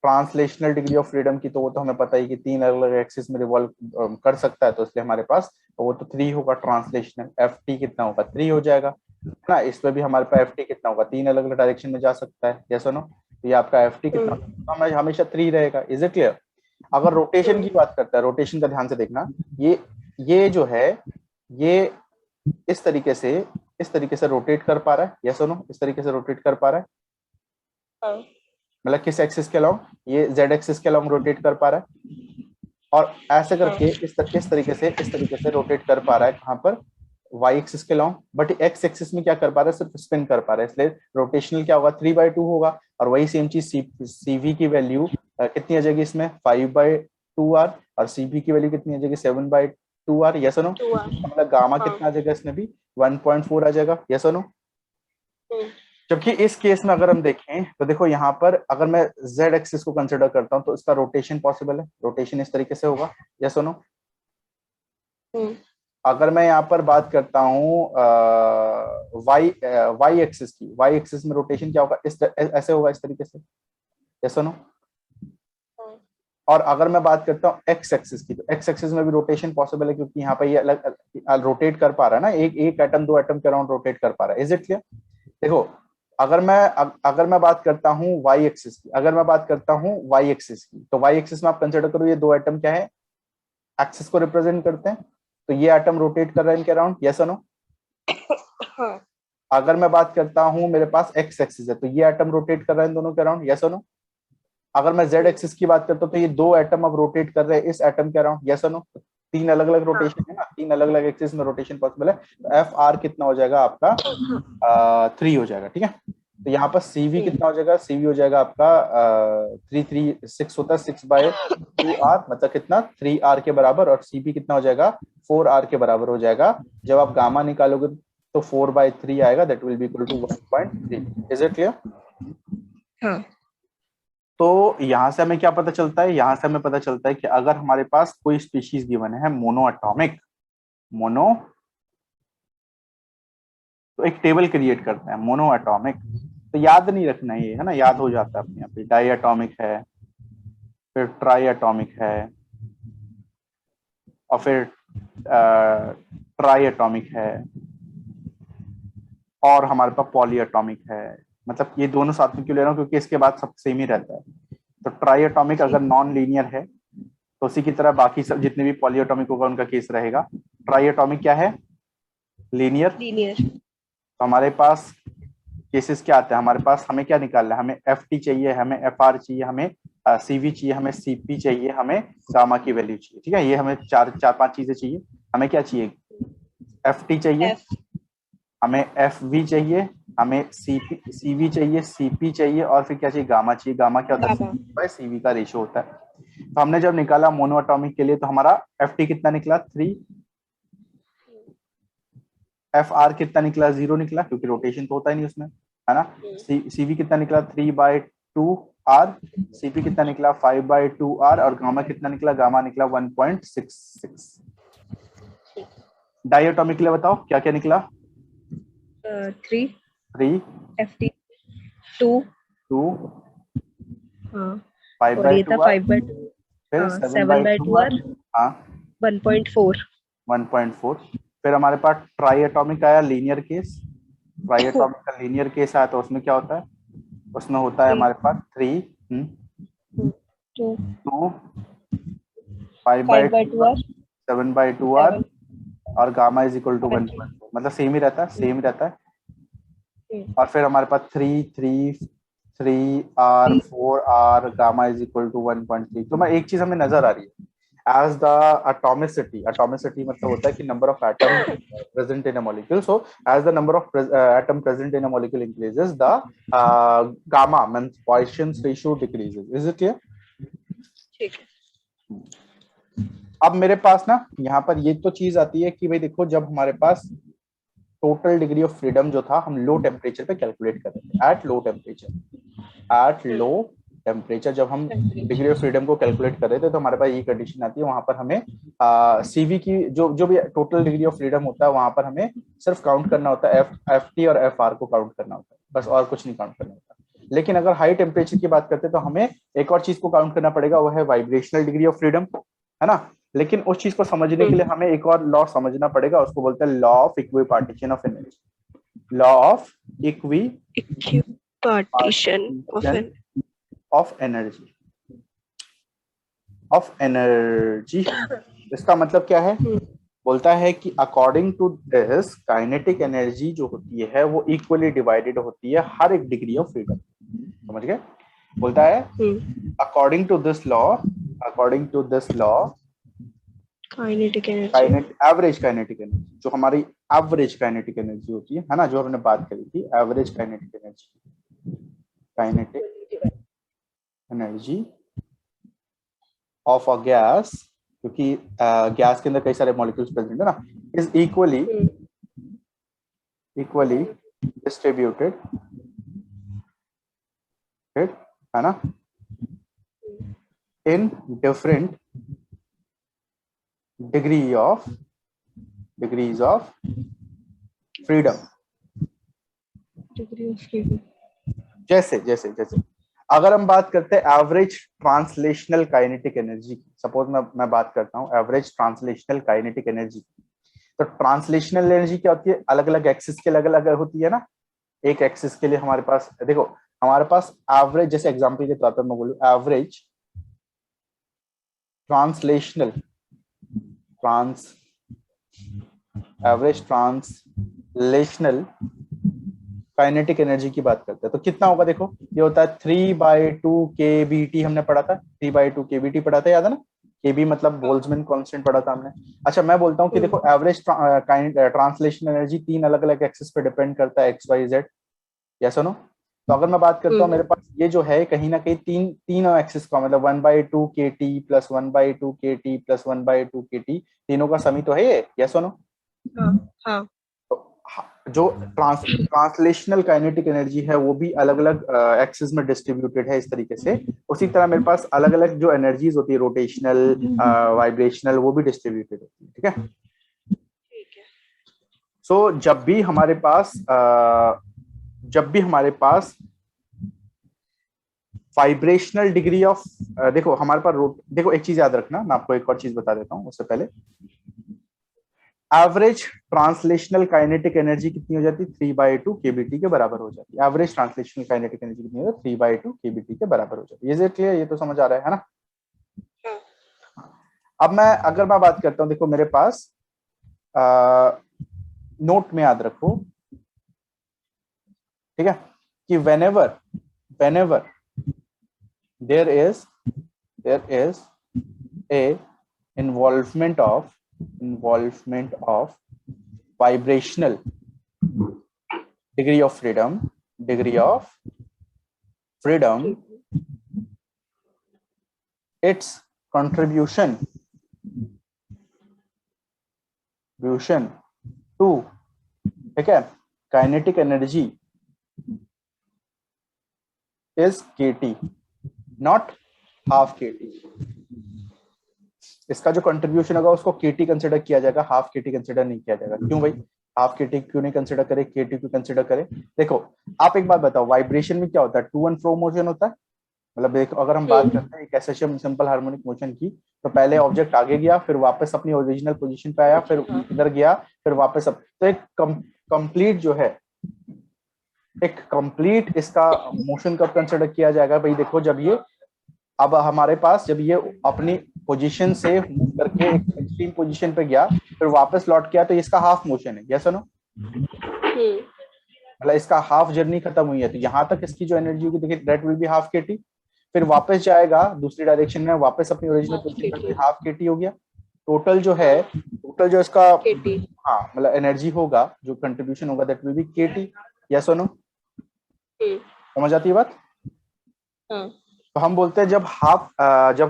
ट्रांसलेशनल डिग्री ऑफ फ्रीडम की, तो वो तो हमें पता ही कि 3 अलग अलग एक्सिस में रिवॉल्व कर सकता है, तो इसलिए हमारे पास तो वो तो 3 होगा ट्रांसलेशनल। एफ टी कितना होगा 3 हो जाएगा, है ना। इसमें भी हमारे पास एफ टी कितना होगा 3 अलग अलग डायरेक्शन में जा सकता है, यस और नो। तो ये आपका एफ टी कितना होगा, तो हमेशा 3 रहेगा। Is it clear. अगर रोटेशन की बात करता है, रोटेशन का ध्यान से देखना, ये जो है ये इस तरीके से रोटेट कर पा रहा है, यस और नो, इस तरीके से रोटेट कर पा रहा है। हाँ मतलब किस एक्सिस के अलोंग, ये जेड एक्सिस के अलोंग रोटेट कर पा रहा है, और ऐसे हाँ करके इस तरीके से रोटेट कर पा रहा है कहां पर, वाई एक्सिस के अलोंग। बट एक्स एक्सिस में क्या कर पा रहा है, सिर्फ स्पिन कर पा रहा है, इसलिए रोटेशनल क्या होगा 3/2 होगा। और वही सेम चीज सीवी की वैल्यू कितनी आ जाएगी इसमें 5/2r, और सीबी की वैल्यू कितनी आ जाएगी 7/2r, यस और नो। 2R। मतलब गामा हाँ। कितना आ जाएगा इसमें भी 1.4 आ जाएगा, यस और नो। हम्म। जबकि इस केस में अगर हम देखें तो देखो यहाँ पर अगर मैं जेड एक्सिस को कंसिडर करता हूँ तो इसका रोटेशन पॉसिबल है, रोटेशन इस तरीके से होगा, यस और नो। हम्म। अगर मैं यहाँ पर बात करता हूँ वाई एक्सिस की, वाई एक्सिस में रोटेशन क्या होगा, ऐसे होगा, इस तरीके से, यस और नो। हाँ। और अगर मैं बात करता हूँ एक्स एक्सिस की, तो एक्स एक्सिस में भी रोटेशन पॉसिबल है, क्योंकि यहाँ पर ये अलग रोटेट कर पा रहा है ना, एक एटम 2 एटम के अराउंड रोटेट कर पा रहा है। Is it clear. देखो, अगर मैं बात करता हूँ वाई एक्सिस की, अगर मैं बात करता हूँ वाई एक्सिस की, तो वाई एक्सिस में आप कंसिडर करो ये 2 एटम क्या है, एक्सिस को रिप्रेजेंट करते हैं। तो ये एटम रोटेट कर रहा है इनके अराउंड, यस और नो। हाँ। अगर मैं बात करता हूँ मेरे पास एक्स एक्सिस है, तो ये एटम रोटेट कर रहा है इन दोनों के अराउंड, यस और नो। अगर मैं जेड एक्सिस की बात करता हूँ तो ये 2 एटम अब रोटेट कर रहे हैं इस एटम के अराउंड, यस और नो। 3 अलग अलग हाँ। रोटेशन है ना, 3 अलग अलग एक्सिस में रोटेशन पॉसिबल है। तो एफ आर कितना हो जाएगा आपका 3 हो जाएगा, ठीक है। तो यहाँ पर सीवी कितना हो जाएगा, सीवी हो जाएगा आपका 3 3 6 होता है, 6/2r, मतलब कितना 3r के बराबर। और सीपी कितना हो जाएगा 4r के बराबर हो जाएगा। जब आप गामा निकालोगे तो 4/3 आएगा, that will be equal to 1.3। Is it clear. हाँ। तो यहाँ से हमें क्या पता चलता है, यहाँ से हमें पता चलता है कि अगर हमारे पास कोई स्पीशीज गिवन है मोनो एटॉमिक, मोनो, तो एक टेबल क्रिएट करते हैं मोनो एटॉमिक। तो याद नहीं रखना ये, है ना, याद हो जाता है अपने आप ही। डाई एटॉमिक है, फिर ट्राई एटॉमिक है, और फिर ट्राई एटॉमिक है, और हमारे पास पॉली एटॉमिक है। मतलब ये दोनों साथ में क्यों ले रहा हूँ, क्योंकि इसके बाद सब सेम ही रहता है। तो ट्राई एटॉमिक अगर ठीक। नॉन लीनियर है, तो उसी की तरह बाकी सब जितने भी पॉली एटॉमिक होगा उनका केस रहेगा। ट्राई एटॉमिक क्या है, लीनियर। लीनियर। तो हमारे पास केसेस क्या आते हैं, हमारे पास हमें क्या निकालना है, हमें एफ टी चाहिए, हमें एफ आर चाहिए, हमें सीवी चाहिए, हमें सीपी चाहिए, हमें गामा की वैल्यू चाहिए, ठीक है। ये हमें चार चार पांच चीजें चाहिए। हमें क्या चाहिए, एफ टी चाहिए, एफ। हमें एफ वी चाहिए, हमें सीवी चाहिए, सीपी चाहिए, और फिर क्या चाहिए, गामा चाहिए। गामा क्या होता है, गामा। सीवी का रेशो होता है। तो हमने जब निकाला मोनो एटॉमिक के लिए, तो हमारा एफ टी कितना निकला 3, एफ आर कितना निकला 0 निकला, क्योंकि रोटेशन तो होता ही नहीं उसमें, है ना। सीवी कितना निकला 3/2 आर, सीपी कितना निकला 5/2 आर, और गामा कितना निकला, गामा निकला 1.66। डाइएटॉमिक के लिए बताओ क्या क्या निकला, 3 3 FT 2। 2 हाँ। फाइव और बाई ये था टू आर 5/2। फिर हाँ, 7 7 by by 2 two R, R हाँ 1.4। 1.4। फिर हमारे पास ट्राई एटॉमिक आया लीनियर केस, ट्राई एटॉमिक का लीनियर केस आया तो उसमें क्या होता है, उसमें होता है 3 हमारे पास 3 2 2 5 by 5 by 2 2 R 7 by 2 R 7 और गामा इज इक्वल टू 1.3। 1.4, मतलब सेम ही रहता है, सेम ही रहता है। हम्म, और फिर हमारे पास 3 4 R gamma is equal to 1.3। तो मैं एक चीज हमें नजर आ रही है, as the atomicity मतलब होता है कि number of atom present in a molecule, so as the number of atom present in a molecule increases, the gamma means Poisson's ratio decreases, is it clear? ठीक है। अब मेरे पास ना यहाँ पर ये तो चीज आती है कि भाई देखो, जब हमारे पास टोटल डिग्री ऑफ फ्रीडम जो था हम लो टेम्परेचर पे कैलकुलेट कर रहे थे, एट लो टेम्परेचर जब हम डिग्री ऑफ फ्रीडम को कैलकुलेट कर रहे थे तो हमारे पास ये कंडीशन आती है, वहां पर हमें सीवी की जो जो भी टोटल डिग्री ऑफ फ्रीडम होता है वहां पर हमें सिर्फ काउंट करना होता है, एफ टी और एफ आर को काउंट करना होता है, बस और कुछ नहीं काउंट करना होता। लेकिन अगर हाई टेम्परेचर की बात करते हैं तो हमें एक और चीज को काउंट करना पड़ेगा, वो है वाइब्रेशनल डिग्री ऑफ फ्रीडम, है ना। लेकिन उस चीज को समझने के लिए हमें एक और लॉ समझना पड़ेगा, उसको बोलते हैं law of equipartition of energy, law of equipartition of energy इसका मतलब क्या है, बोलता है कि according to this kinetic energy जो होती है वो इक्वली डिवाइडेड होती है हर एक डिग्री ऑफ फ्रीडम, समझ गए। बोलता है according to this law kinetic energy, average kinetic energy, जो हमारी एवरेज काइनेटिक एनर्जी होती है ना, जो हमने बात करी थी, average kinetic energy of a gas, क्योंकि गैस के अंदर कई सारे मॉलिक्यूल्स प्रेजेंट है ना, इज इक्वली डिस्ट्रीब्यूटेड, है ना, in different degrees of freedom। Degree of freedom, जैसे जैसे जैसे अगर हम बात करते हैं एवरेज ट्रांसलेशनल काइनेटिक एनर्जी की, सपोज मैं बात करता हूँ एवरेज ट्रांसलेशनल काइनेटिक एनर्जी, तो ट्रांसलेशनल एनर्जी क्या होती है, अलग अलग एक्सिस के अलग अलग होती है ना। एक एक्सिस के लिए हमारे पास देखो, हमारे पास एवरेज, जैसे एग्जांपल के तौर पर मैं बोलूं एवरेज ट्रांसलेशनल काइनेटिक एनर्जी की बात करते हैं तो कितना होगा, देखो ये होता है 3/2 kBT, हमने पढ़ा था 3/2 kBT पढ़ा था, याद है ना। केबी मतलब बोल्ट्जमैन कांस्टेंट पढ़ा था हमने। अच्छा मैं बोलता हूँ कि देखो एवरेज ट्रांसलेशन एनर्जी 3 अलग अलग एक्सिस पे डिपेंड करता है, एक्स वाई जेड, यस और नो। तो अगर मैं बात करता हूँ मेरे पास ये जो है कहीं ना कहीं तीन एक्सिस का मतलब 1/2 kT plus 1/2 kT plus 1/2 kT, तीनों का समी तो है ये, यस और नो। हाँ, जो ट्रांसलेशनल काइनेटिक एनर्जी है वो भी अलग अलग एक्सिस में डिस्ट्रीब्यूटेड है इस तरीके से। उसी तरह मेरे पास अलग अलग जो एनर्जीज होती है रोटेशनल वाइब्रेशनल वो भी डिस्ट्रीब्यूटेड होती है, ठीक है। सो जब भी हमारे पास वाइब्रेशनल डिग्री ऑफ देखो हमारे पास देखो एक चीज याद रखना, मैं आपको एक और चीज बता देता हूँ उससे पहले। एवरेज ट्रांसलेशनल काइनेटिक एनर्जी कितनी हो जाती है, 3/2 kBT के बराबर हो जाती है। एवरेज ट्रांसलेशनल काइनेटिक एनर्जी कितनी हो जाती है, 3/2 kBT के बराबर हो जाती है। ये क्लियर, ये तो समझ आ रहा है ना। अब अगर मैं बात करता हूं, देखो मेरे पास नोट में याद रखो, ठीक है, कि whenever there is a involvement of vibrational degree of freedom, its contribution to, ठीक है, kinetic energy is kT, not half kT। इसका जो कंट्रीब्यूशन होगा उसको kT कंसिडर किया जाएगा, हाफ kT कंसिडर नहीं किया जाएगा। क्यों भाई हाफ kT क्यों नहीं कंसिडर करे, kT क्यों कंसिडर करे। देखो आप एक बात बताओ, वाइब्रेशन में क्या होता है, टू एंड फ्रो मोशन होता है, मतलब देखो अगर हम बात करते हैं एक एसएचएम सिंपल हार्मोनिक मोशन की, तो पहले ऑब्जेक्ट आगे गया, फिर वापस अपनी ओरिजिनल पोजीशन पे आया, फिर इधर गया, फिर वापस तो एक कंप्लीट जो है, एक कंप्लीट इसका मोशन कब कंसिडर किया जाएगा भाई? देखो जब ये अब हमारे पास जब ये अपनी पोजीशन से मूव करके एक एक्सट्रीम पोजीशन पे गया, फिर वापस लौट के आया, तो इसका हाफ मोशन है, यस और नो? मतलब इसका हाफ जर्नी खत्म हुई है, तो यहाँ तक इसकी जो एनर्जी होगी देखिए दैट विल बी हाफ केटी, फिर वापस जाएगा दूसरी डायरेक्शन में, वापस अपनी ओरिजिनल पोजीशन पे, हाफ केटी हो गया। टोटल जो है, टोटल जो इसका हाँ मतलब एनर्जी होगा, जो कंट्रीब्यूशन होगा that will be KT, yes और नो? समझ आती है बात? तो हम बोलते हैं जब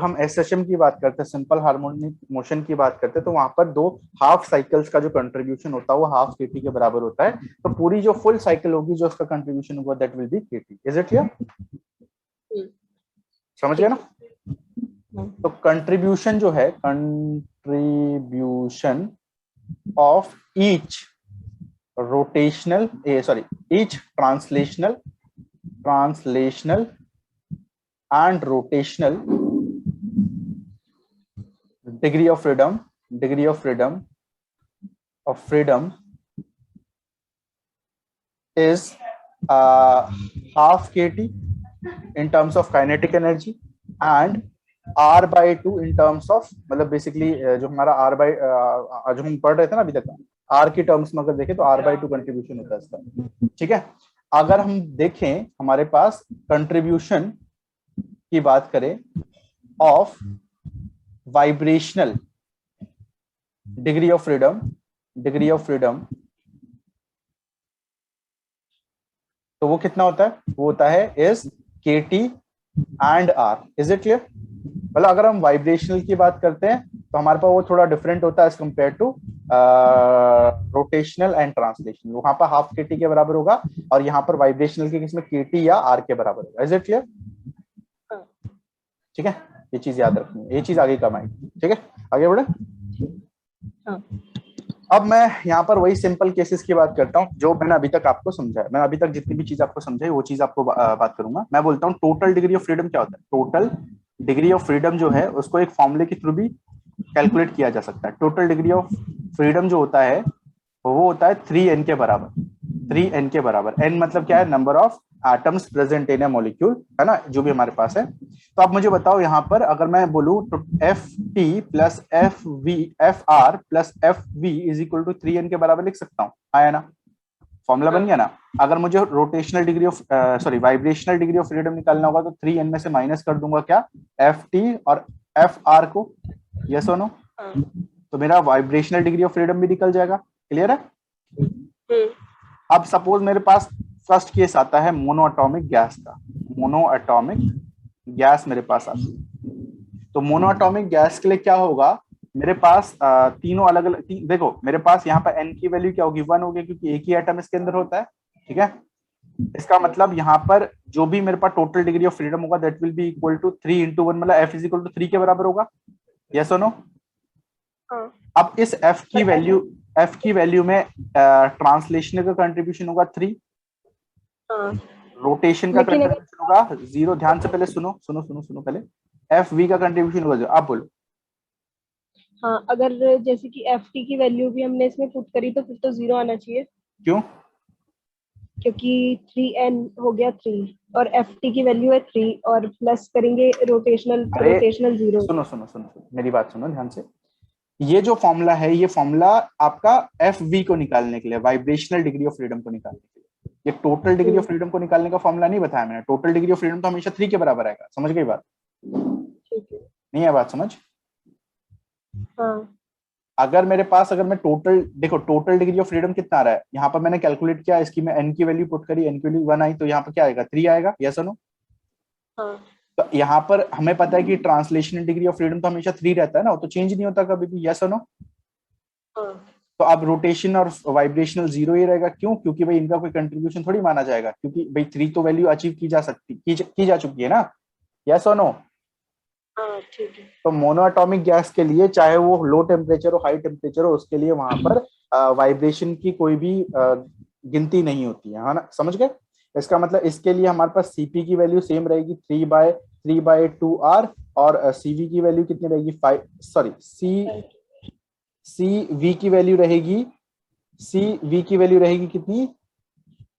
हम एसएचएम की बात करते हैं, सिंपल हार्मोनिक मोशन की बात करते हैं, तो वहां पर दो हाफ साइकिल्स का जो कंट्रीब्यूशन होता है वो हाफ केटी के बराबर होता है। तो पूरी जो फुल साइकिल होगी जो उसका कंट्रीब्यूशन होगा that will be KT. Is it clear? समझ गए ना? तो कंट्रीब्यूशन जो है, contribution of each rotational each translational and rotational degree of freedom is half kT in terms of kinetic energy and r by 2 in terms of, मतलब basically जो हमारा r by जो हम पढ़ रहे थे ना अभी तक, r की टर्म्स में अगर देखें तो r by 2 कंट्रीब्यूशन होता है इसका। ठीक है, अगर हम देखें हमारे पास कंट्रीब्यूशन की बात करें of vibrational degree of freedom तो वो कितना होता है? वो होता है is KT and R। Is it clear? मतलब अगर हम वाइब्रेशनल की बात करते हैं तो हमारे पास वो थोड़ा डिफरेंट होता है as compare to rotational and translational. वहां पर हाफ KT के बराबर होगा और यहाँ पर वाइब्रेशनल के केस में KT या R के बराबर होगा। Is it clear? ठीक है, ये चीज याद रखनी है, ये चीज आगे कम आएगी। ठीक है, आगे बढ़े। अब मैं यहाँ पर वही सिंपल केसेस की बात करता हूँ जो मैंने अभी तक आपको समझाया। मैं अभी तक जितनी भी चीज आपको समझाई वो चीज आपको बात करूंगा। मैं बोलता हूँ टोटल डिग्री ऑफ फ्रीडम क्या होता है। टोटल डिग्री ऑफ फ्रीडम जो है उसको एक फॉर्मूले के थ्रू भी कैलकुलेट किया जा सकता है। टोटल डिग्री ऑफ फ्रीडम जो होता है वो होता है 3n के बराबर। 3n के बराबर, n मतलब क्या है? Number of atoms present in A molecule, है ना, जो भी हमारे पास है। तो आप मुझे बताओ यहाँ पर अगर मैं बोलूं तो Ft plus Fr plus Fv is equal to 3n के बराबर लिख सकता हूँ, आया ना? फॉर्मूला बन गया ना? अगर मुझे rotational degree of vibrational degree of freedom निकालना होगा तो 3n में से माइनस कर दूंगा क्या? Ft और Fr को, यस और नो? तो मेरा वाइब्रेशनल डिग्री ऑफ फ्रीडम भी निकल जाएगा। क्लियर है? अब सपोज मेरे पास फर्स्ट केस आता है मोनोएटॉमिक गैस का। मोनोएटॉमिक गैस मेरे पास आती है, तो मोनोएटॉमिक गैस के लिए क्या होगा? मेरे पास तीनों अलग अलग देखो मेरे पास यहाँ पर n की वैल्यू क्या होगी? 1 होगी, क्योंकि एक ही एटम इसके अंदर होता है। ठीक है, इसका मतलब यहाँ पर जो भी मेरे पास टोटल डिग्री ऑफ फ्रीडम होगा that will be equal to 3 × 1, मतलब F इज इक्वल टू 3 के बराबर होगा। यस और नो? अब इस F की वैल्यू में ट्रांसलेशन का कंट्रीब्यूशन होगा 3, रोटेशन का कंट्रीब्यूशन होगा 0। ध्यान से पहले सुनो पहले, Fv का कंट्रीब्यूशन होगा 0। आप बोलो। हाँ, अगर जैसे कि Ft की वैल्यू भी हमने इसमें पुट करी तो फिर तो 0 आना चाहिए। क्यों? क्योंकि 3n हो गया 3 और Ft की वैल्यू है 3 और प्लस करेंगे रोटेशनल 0। सुनो मेरी बात सुनो ध्यान से। ये जो फॉर्मूला है, ये फॉर्मूला आपका Fv को निकालने के लिए, वाइब्रेशनल डिग्री ऑफ फ्रीडम को निकालने के लिए। ये टोटल डिग्री ऑफ फ्रीडम को निकालने का फॉर्मूला नहीं बताया मैंने। टोटल डिग्री ऑफ फ्रीडम तो हमेशा 3 के बराबर आएगा। समझ गई बात? नहीं है बात समझ? हाँ। अगर मैं टोटल डिग्री ऑफ फ्रीडम कितना आ रहा है यहाँ पर, मैंने कैलकुलेट किया, इसकी मैं n की वैल्यू पुट करी, n की वैल्यू 1 आई, तो यहाँ पर क्या आएगा? 3 आएगा। यस और नो? तो यहाँ पर हमें पता है कि ट्रांसलेशनल डिग्री ऑफ फ्रीडम तो हमेशा 3 रहता है ना, तो चेंज नहीं होता कभी भी। यस और नो? तो अब रोटेशन और वाइब्रेशनल 0 ही रहेगा। क्यों? क्योंकि भाई इनका कोई कंट्रीब्यूशन थोड़ी माना जाएगा, क्योंकि भाई 3 तो वैल्यू अचीव की जा चुकी है ना। यस और नो? ठीक है। तो मोनोएटॉमिक गैस के लिए चाहे वो लो टेम्परेचर हो हाई टेम्परेचर हो, उसके लिए वहां पर वाइब्रेशन की कोई भी गिनती नहीं होती है, ना? समझ गए? इसका मतलब इसके लिए हमारे पास Cp की वैल्यू सेम रहेगी 3/2r, और Cv की वैल्यू कितनी रहेगी 5, सॉरी Cv की वैल्यू रहेगी, Cv की वैल्यू रहेगी कितनी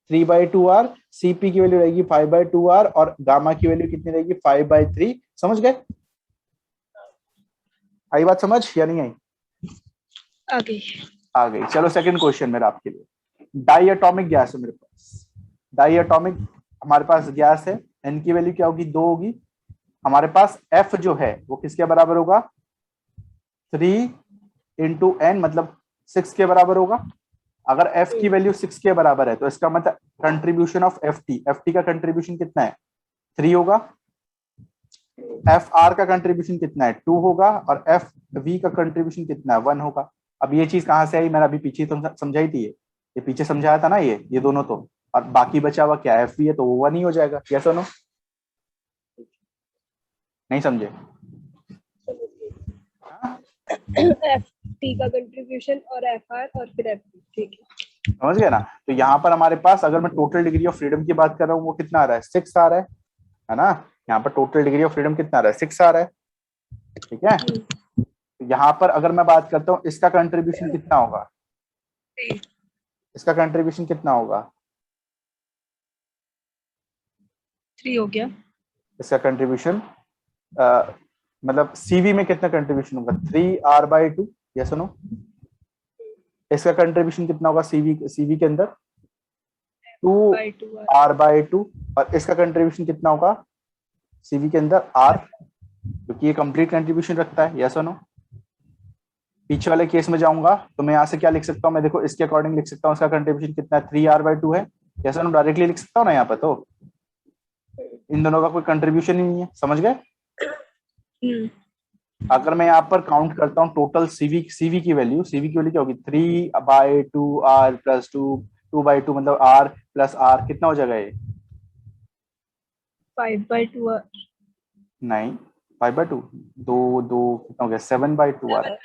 3/2r, Cp की वैल्यू रहेगी 5/2r, और गामा की वैल्यू कितनी रहेगी 5/3। समझ गए? आई बात समझ या नहीं आई? आगे। आ गई। चलो सेकंड क्वेश्चन मेरा आपके लिए, डाई एटॉमिक गैस है मेरे पास, डाई एटॉमिक हमारे पास गैस है, एन की वैल्यू क्या होगी 2 होगी, हमारे पास एफ जो है वो किसके बराबर होगा 3 × n, मतलब 6 के बराबर होगा। अगर एफ की वैल्यू 6 के बराबर है तो इसका मतलब कंट्रीब्यूशन ऑफ एफ टी का कंट्रीब्यूशन कितना है 3 होगा, एफ आर का कंट्रीब्यूशन कितना है 2 होगा, और एफ वी का कंट्रीब्यूशन कितना है 1 होगा। अब ये चीज कहां से आई, मैंने अभी पीछे तो समझाई थी, ये पीछे समझाया था ना, ये दोनों तो, और बाकी बचा हुआ क्या एफ वी है तो वो 1 ही हो जाएगा। यस और नो? नहीं समझे? एफ टी का कंट्रीब्यूशन और एफ आर और फिर एफ टी, ठीक है। समझ गए ना? तो यहाँ पर हमारे पास अगर मैं टोटल डिग्री ऑफ फ्रीडम की बात कर रहा हूँ वो कितना आ रहा है 6 आ रहा है ना? यहाँ पर टोटल डिग्री ऑफ फ्रीडम कितना आ रहा है 6 आ रहा है, ठीक है। यहाँ पर अगर मैं बात करता हूँ इसका कंट्रीब्यूशन कितना होगा, इसका कंट्रीब्यूशन कितना होगा 3 हो गया। इसका कंट्रीब्यूशन मतलब सीवी में कितना कंट्रीब्यूशन होगा 3r/2। Yes no? इसका कंट्रीब्यूशन कितना होगा सीवी के अंदर 2r/2, और इसका कंट्रीब्यूशन कितना होगा सीवी के अंदर r, क्योंकि ये कंप्लीट कंट्रीब्यूशन रखता है। Yes no? पीछे वाले केस में जाऊंगा तो मैं यहाँ से क्या लिख सकता हूँ, मैं देखो इसके अकॉर्डिंग लिख सकता हूँ इसका कंट्रीब्यूशन कितना है 3r/2 है। Yes no? डायरेक्टली लिख सकता हूँ ना यहाँ पर, तो इन दोनों का कोई कंट्रीब्यूशन ही नहीं है। समझ गए? अगर मैं यहाँ पर काउंट करता हूँ टोटल सीवी की वैल्यू क्या होगी 3/2r + 2/2 मतलब r + r कितना हो जाएगा ये 5/2 नहीं 5/2 2 कितना हो गया 7/2 आ रहा है,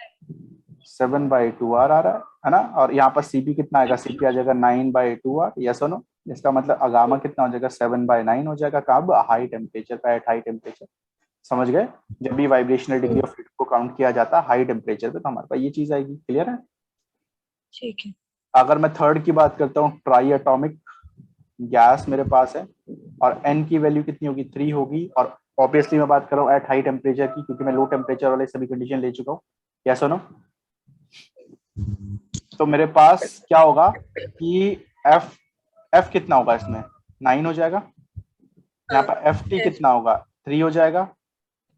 7/2r आ रहा है ना? और यहाँ पर सीपी कितना आएगा, सीपी आ जाएगा 9/2r। यस और नो? इसका मतलब अगामा कितना हो जाएगा 7/9 हो जाएगा, कब हाई टेम्परेचर पे, एट हाई टेम्परेचर। समझ गए? जब भी वाइब्रेशनल डिग्री ऑफ फ्रीडम को काउंट किया जाता है हाई टेम्परेचर पे तो हमारे पास ये चीज आएगी। क्लियर है? ठीक है। अगर मैं थर्ड की बात करता हूँ, ट्राई एटॉमिक गैस मेरे पास है, और एन की वैल्यू कितनी होगी 3 होगी, और ऑब्वियसली मैं बात कर रहा हूँ एट हाई टेम्परेचर की, क्योंकि मैं लो टेम्परेचर वाले सभी कंडीशन ले चुका हूँ। यस और नो? तो मेरे पास क्या होगा कि एफ कितना होगा इसमें 9 हो जाएगा, यहाँ पर एफ टी कितना होगा 3 हो जाएगा,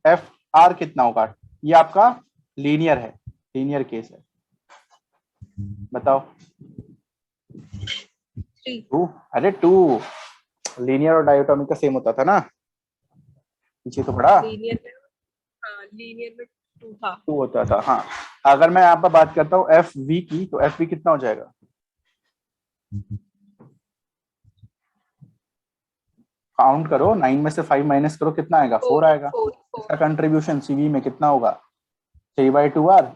एफ आर कितना होगा, ये आपका लीनियर है, लीनियर केस है, बताओ 2। अरे 2 लीनियर और डायटोमिक का सेम होता था ना, पीछे तो पड़ा लीनियर में 2 था, 2 होता था। हाँ, अगर मैं यहाँ पर बात करता हूँ एफ वी की, तो एफ वी कितना हो जाएगा काउंट करो, 9 में से 5 माइनस करो, कितना आएगा 4 आएगा। इसका कंट्रीब्यूशन सीवी में कितना होगा 3/2r,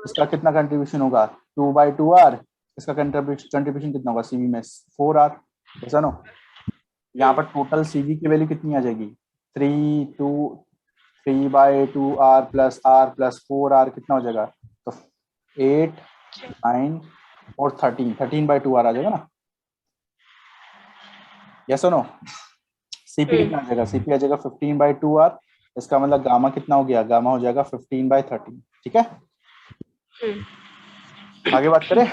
इसका कितना कंट्रीब्यूशन होगा 2/2r, इसका कंट्रीब्यूशन कितना होगा सीवी में 4r। ऐसा नो? यहाँ पर टोटल सीवी की वैल्यू कितनी आ जाएगी 3/2r + r + 4r कितना हो जाएगा, तो 8 9 और 13/2r आ जाएगा ना। यस और नो? सीपी कितना आ जाएगा, सीपी आ जाएगा 15/2r, इसका मतलब गामा कितना हो गया, गामा हो जाएगा 15/13। ठीक है, आगे बात करें?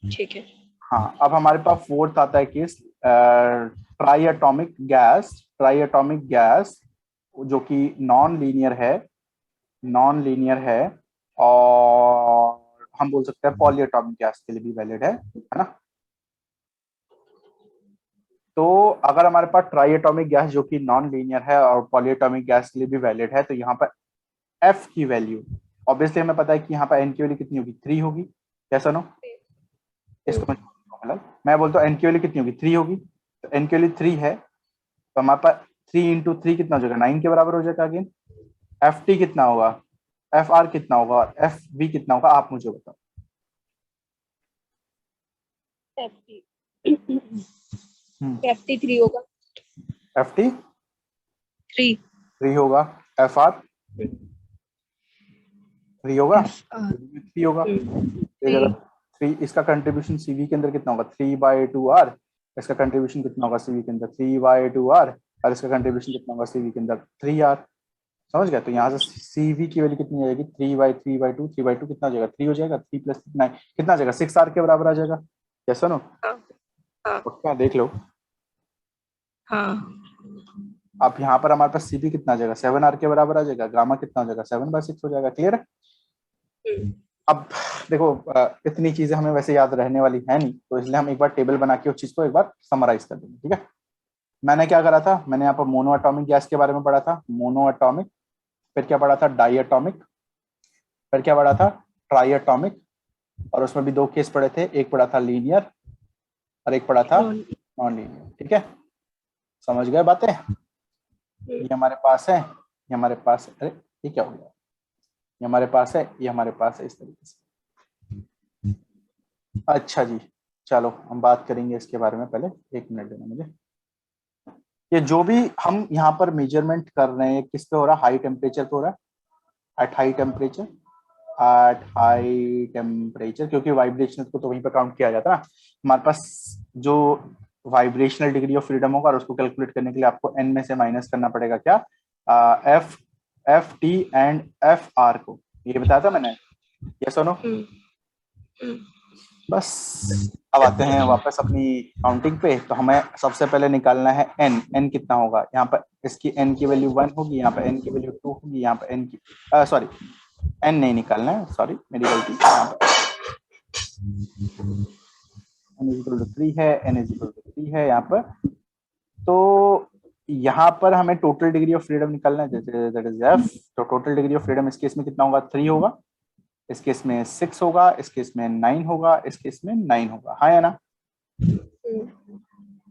ठीक है। हाँ, अब हमारे पास फोर्थ आता है केस ट्राई एटॉमिक गैस जो कि नॉन लीनियर है, और हम बोल सकते हैं पॉली एटॉमिक गैस के लिए भी वैलिड है ना? तो अगर हमारे पास ट्राई एटॉमिक गैस जो कि नॉन लीनियर है और पॉली एटॉमिक गैस के लिए भी वैलिड है, तो यहाँ पर एफ की वैल्यू ऑब्वियसली हमें पता है कि यहाँ पर एन की वैल्यू कितनी होगी 3 होगी। कैसा नो? इसको मतलब मैं बोलता हूँ एन की वैल्यू कितनी होगी 3 होगी, तो एन की वैल्यू 3 है, तो हमारे पास 3 × 3 कितना हो जाएगा 9 के बराबर हो जाएगा। अगेन एफ टी कितना होगा, एफ आर कितना होगा, और एफ वी कितना होगा, आप मुझे बताओ। FT 3 होगा। FT 3 3 होगा, FR 3 होगा, 3 होगा। ये जगह 3, इसका कंट्रीब्यूशन CV के अंदर कितना होगा, 3/2R। इसका कंट्रीब्यूशन कितना होगा CV के अंदर, 3/2R। और इसका कंट्रीब्यूशन कितना होगा CV के अंदर, 3R। समझ गया। तो यहाँ से CV की वैल्यू कितनी आएगी, 3/2, 3/2 कितना हो जाएगा, 3 हो जाएगा। 3 + 9 कितना आ जाएगा, 6R के बराबर आ जाएगा। यस नो, पक्का देख लो। हाँ अब यहाँ पर हमारे पास CV कितना आ जाएगा, 7R के बराबर आ जाएगा। गामा कितना हो जाएगा, 7/6 हो जाएगा। क्लियर है। अब देखो इतनी चीजें हमें वैसे याद रहने वाली है नहीं, तो इसलिए हम एक बार टेबल बना के उस चीज को एक बार समराइज कर देंगे। ठीक है। मैंने क्या करा था, मैंने यहाँ पर मोनो एटॉमिक गैस के बारे में पढ़ा था, मोनो एटॉमिक। फिर क्या पढ़ा था, डाई एटॉमिक। फिर क्या पढ़ा था, ट्राई एटॉमिक। और उसमें भी 2 केस पढ़े थे, एक पढ़ा था लीनियर और एक पढ़ा था नॉन लीनियर। ठीक है, समझ गए बातें। ये हमारे पास है, ये हमारे पास, अरे ये क्या हो गया, ये हमारे पास है, ये हमारे पास है, इस तरीके से। अच्छा जी, चलो हम बात करेंगे इसके बारे में। पहले 1 मिनट देना मुझे। ये जो भी हम यहाँ पर मेजरमेंट कर रहे हैं किस पे हो रहा है, हाई टेम्परेचर पे हो रहा है। At high temperature, at high temperature, क्योंकि वाइब्रेशन को तो वहीं पर काउंट किया जाता है ना। हमारे पास जो वाइब्रेशनल डिग्री ऑफ फ्रीडम होगा, और उसको कैलकुलेट करने के लिए आपको n में से माइनस करना पड़ेगा क्या, FT एंड FR को। ये बताया था मैंने, यस और नो। बस अब आते हैं वापस अपनी काउंटिंग पे। तो हमें सबसे पहले निकालना है n कितना होगा। यहाँ पर इसकी n की वैल्यू 1 होगी, यहाँ पर n की वैल्यू 2 होगी, यहाँ पर n की सॉरी n नहीं निकालना है, सॉरी मेरी गलती। यहाँ पर n = 3 है, n = 3 है यहाँ पर। तो यहाँ पर हमें टोटल डिग्री ऑफ फ्रीडम निकालना है, जैसे दैट इज F। तो टोटल डिग्री ऑफ फ्रीडम इस केस में कितना होगा, 3 होगा। इस केस में 6 होगा, इस केस में 9 होगा, इस केस में 9 होगा। हाँ या ना।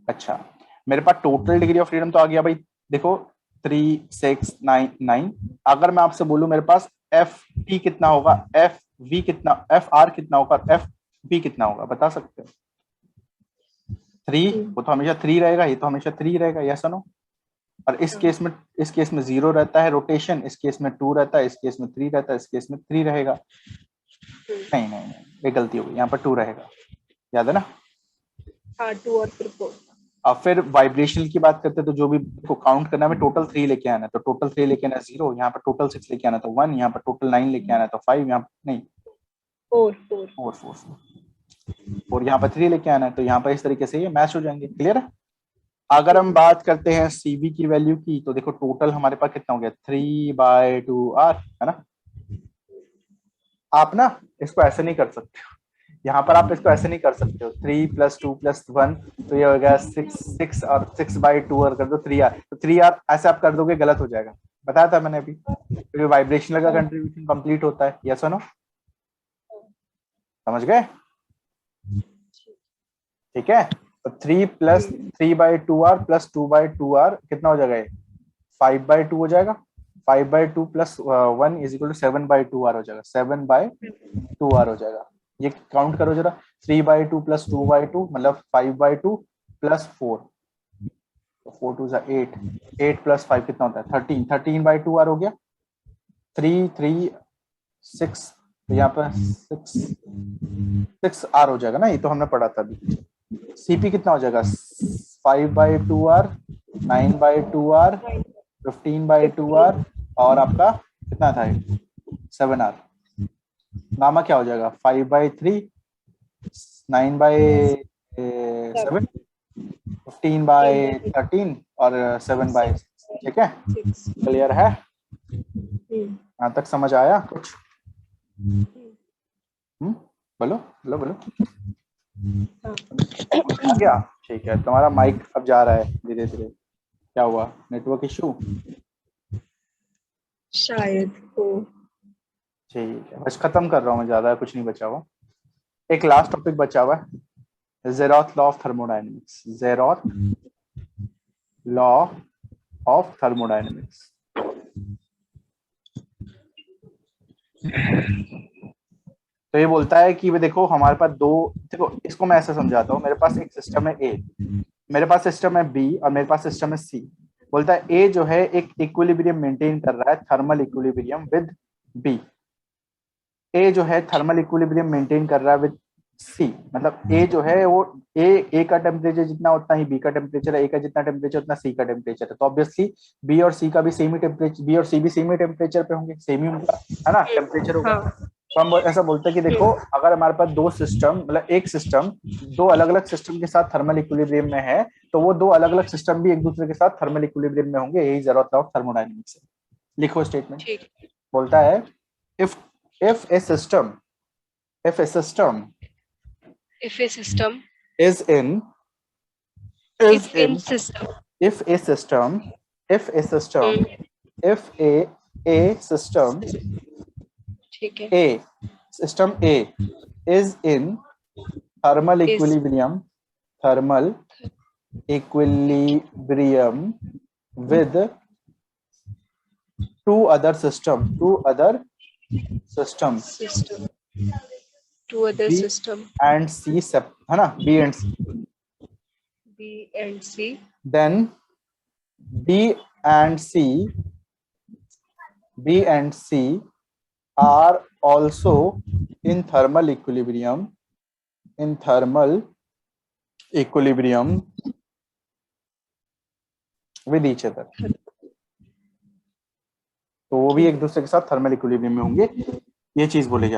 अच्छा, मेरे पास टोटल डिग्री ऑफ फ्रीडम तो आ गया भाई। देखो 3, 6, 9, 9। अगर मैं आपसे बोलूं मेरे पास FT कितना होगा, FV कितना, FR कितना होगा, FB कितना होगा, बता सकते हो। 3, वो तो हमेशा 3 रहेगा, ये तो हमेशा 3 रहेगा। Yes no. और इस केस में 0 रहता है रोटेशन, इस केस में 2 रहता है, इस केस में 3 रहता है, इस केस में 3 रहेगा। नहीं नहीं नहीं, ये गलती हो गई, यहाँ पर 2 रहेगा, याद है ना। हाँ 2 और फिर 4। अब फिर वाइब्रेशनल की बात करते हैं, तो जो भी को काउंट करना है, टोटल 3 लेके आना है, तो टोटल 3 लेके आना 0, यहाँ पर टोटल 6 लेके आना तो 1, यहाँ पर टोटल 9 लेके आना तो 5, यहाँ नहीं 4 और यहाँ पर 3 लेके आना है, तो यहाँ पर इस तरीके से ये मैच हो जाएंगे। क्लियर है। अगर हम बात करते हैं CV की वैल्यू की, तो देखो टोटल हमारे पास कितना हो गया, 3/2R है ना। आप ना इसको ऐसे नहीं कर सकते हो, यहाँ पर आप इसको ऐसे नहीं कर सकते हो, 3 + 2 + 1, तो ये हो गया 6 और 6/2 और कर दो 3R, तो 3R ऐसे आप कर दोगे, गलत हो जाएगा। बताया था मैंने अभी, तो वाइब्रेशनल का कंट्रीब्यूशन कंप्लीट होता है। यस और नो, समझ गए। ठीक है, तो 3 + 3/2R + 2/2R कितना हो जाएगा, 5/2 हो जाएगा। 5/2 + 1 = 7/2R हो जाएगा, 7/2R हो जाएगा। ये काउंट करो जरा, 3/2 + 2/2 मतलब 5/2 + 4, तो 4 2 8, 8 + 5 कितना होता है, 13, 13/2R हो गया। 3 3 6, तो यहाँ पर 6R हो जाएगा ना, ये तो हमने पढ़ा था अभी। CP कितना हो जाएगा, 5/2R, 9/2R, 15/2R, और आपका कितना था 7R। गामा क्या हो जाएगा, 5/3, 9/7, 15/13 और 7/6। ठीक है, क्लियर है। यहाँ तक समझ आया कुछ। बोलो बोलो बोलो। आ गया। ठीक है, तुम्हारा माइक अब जा रहा है धीरे धीरे। क्या हुआ, नेटवर्क इशू शायद हो। ठीक है, बस खत्म कर रहा हूँ मैं, ज्यादा कुछ नहीं बचा हुआ। एक लास्ट टॉपिक बचा हुआ है, zeroth law of thermodynamics. Zeroth law of thermodynamics. तो ये बोलता है कि देखो हमारे पास दो, देखो इसको मैं ऐसे समझाता हूँ, मेरे पास एक सिस्टम है ए, मेरे पास सिस्टम है बी और मेरे पास सिस्टम है सी। बोलता है ए जो है एक इक्विलिब्रियम मेंटेन कर रहा है, थर्मल इक्विलिब्रियम विद बी। ए जो है थर्मल इक्विलिब्रियम मेंटेन कर रहा है विद सी, मतलब ए जो है वो ए का टेम्परेचर जितना उतना ही बी का टेम्परेचर है, ए का जितना टेम्परेचर उतना सी का टेम्परेचर है। तो ऑब्वियसली बी और सी का भी सेम ही टेम्परेचर, बी और सी भी सेम ही टेम्परेचर पे होंगे, सेम ही उनका है ना टेम्परेचर होगा। हाँ। तो हम ऐसा बोलते हैं कि देखो अगर हमारे पास दो सिस्टम, मतलब एक सिस्टम दो अलग अलग सिस्टम के साथ थर्मल इक्विलिब्रियम में है, तो वो दो अलग अलग सिस्टम भी एक दूसरे के साथ थर्मल इक्विलिब्रियम में होंगे, यही जरूरत है थर्मोडायनेमिक्स है। लिखो स्टेटमेंट। ठीक। बोलता है if if A system if a system If a system is in is in system, if a system if a system if a system ठीक है, a system A is in thermal is equilibrium with two other systems system to other B system and C है ना, B and C, B and C, then B and C are also in thermal equilibrium with each other। तो वो भी एक दूसरे के साथ thermal equilibrium में होंगे, ये चीज बोले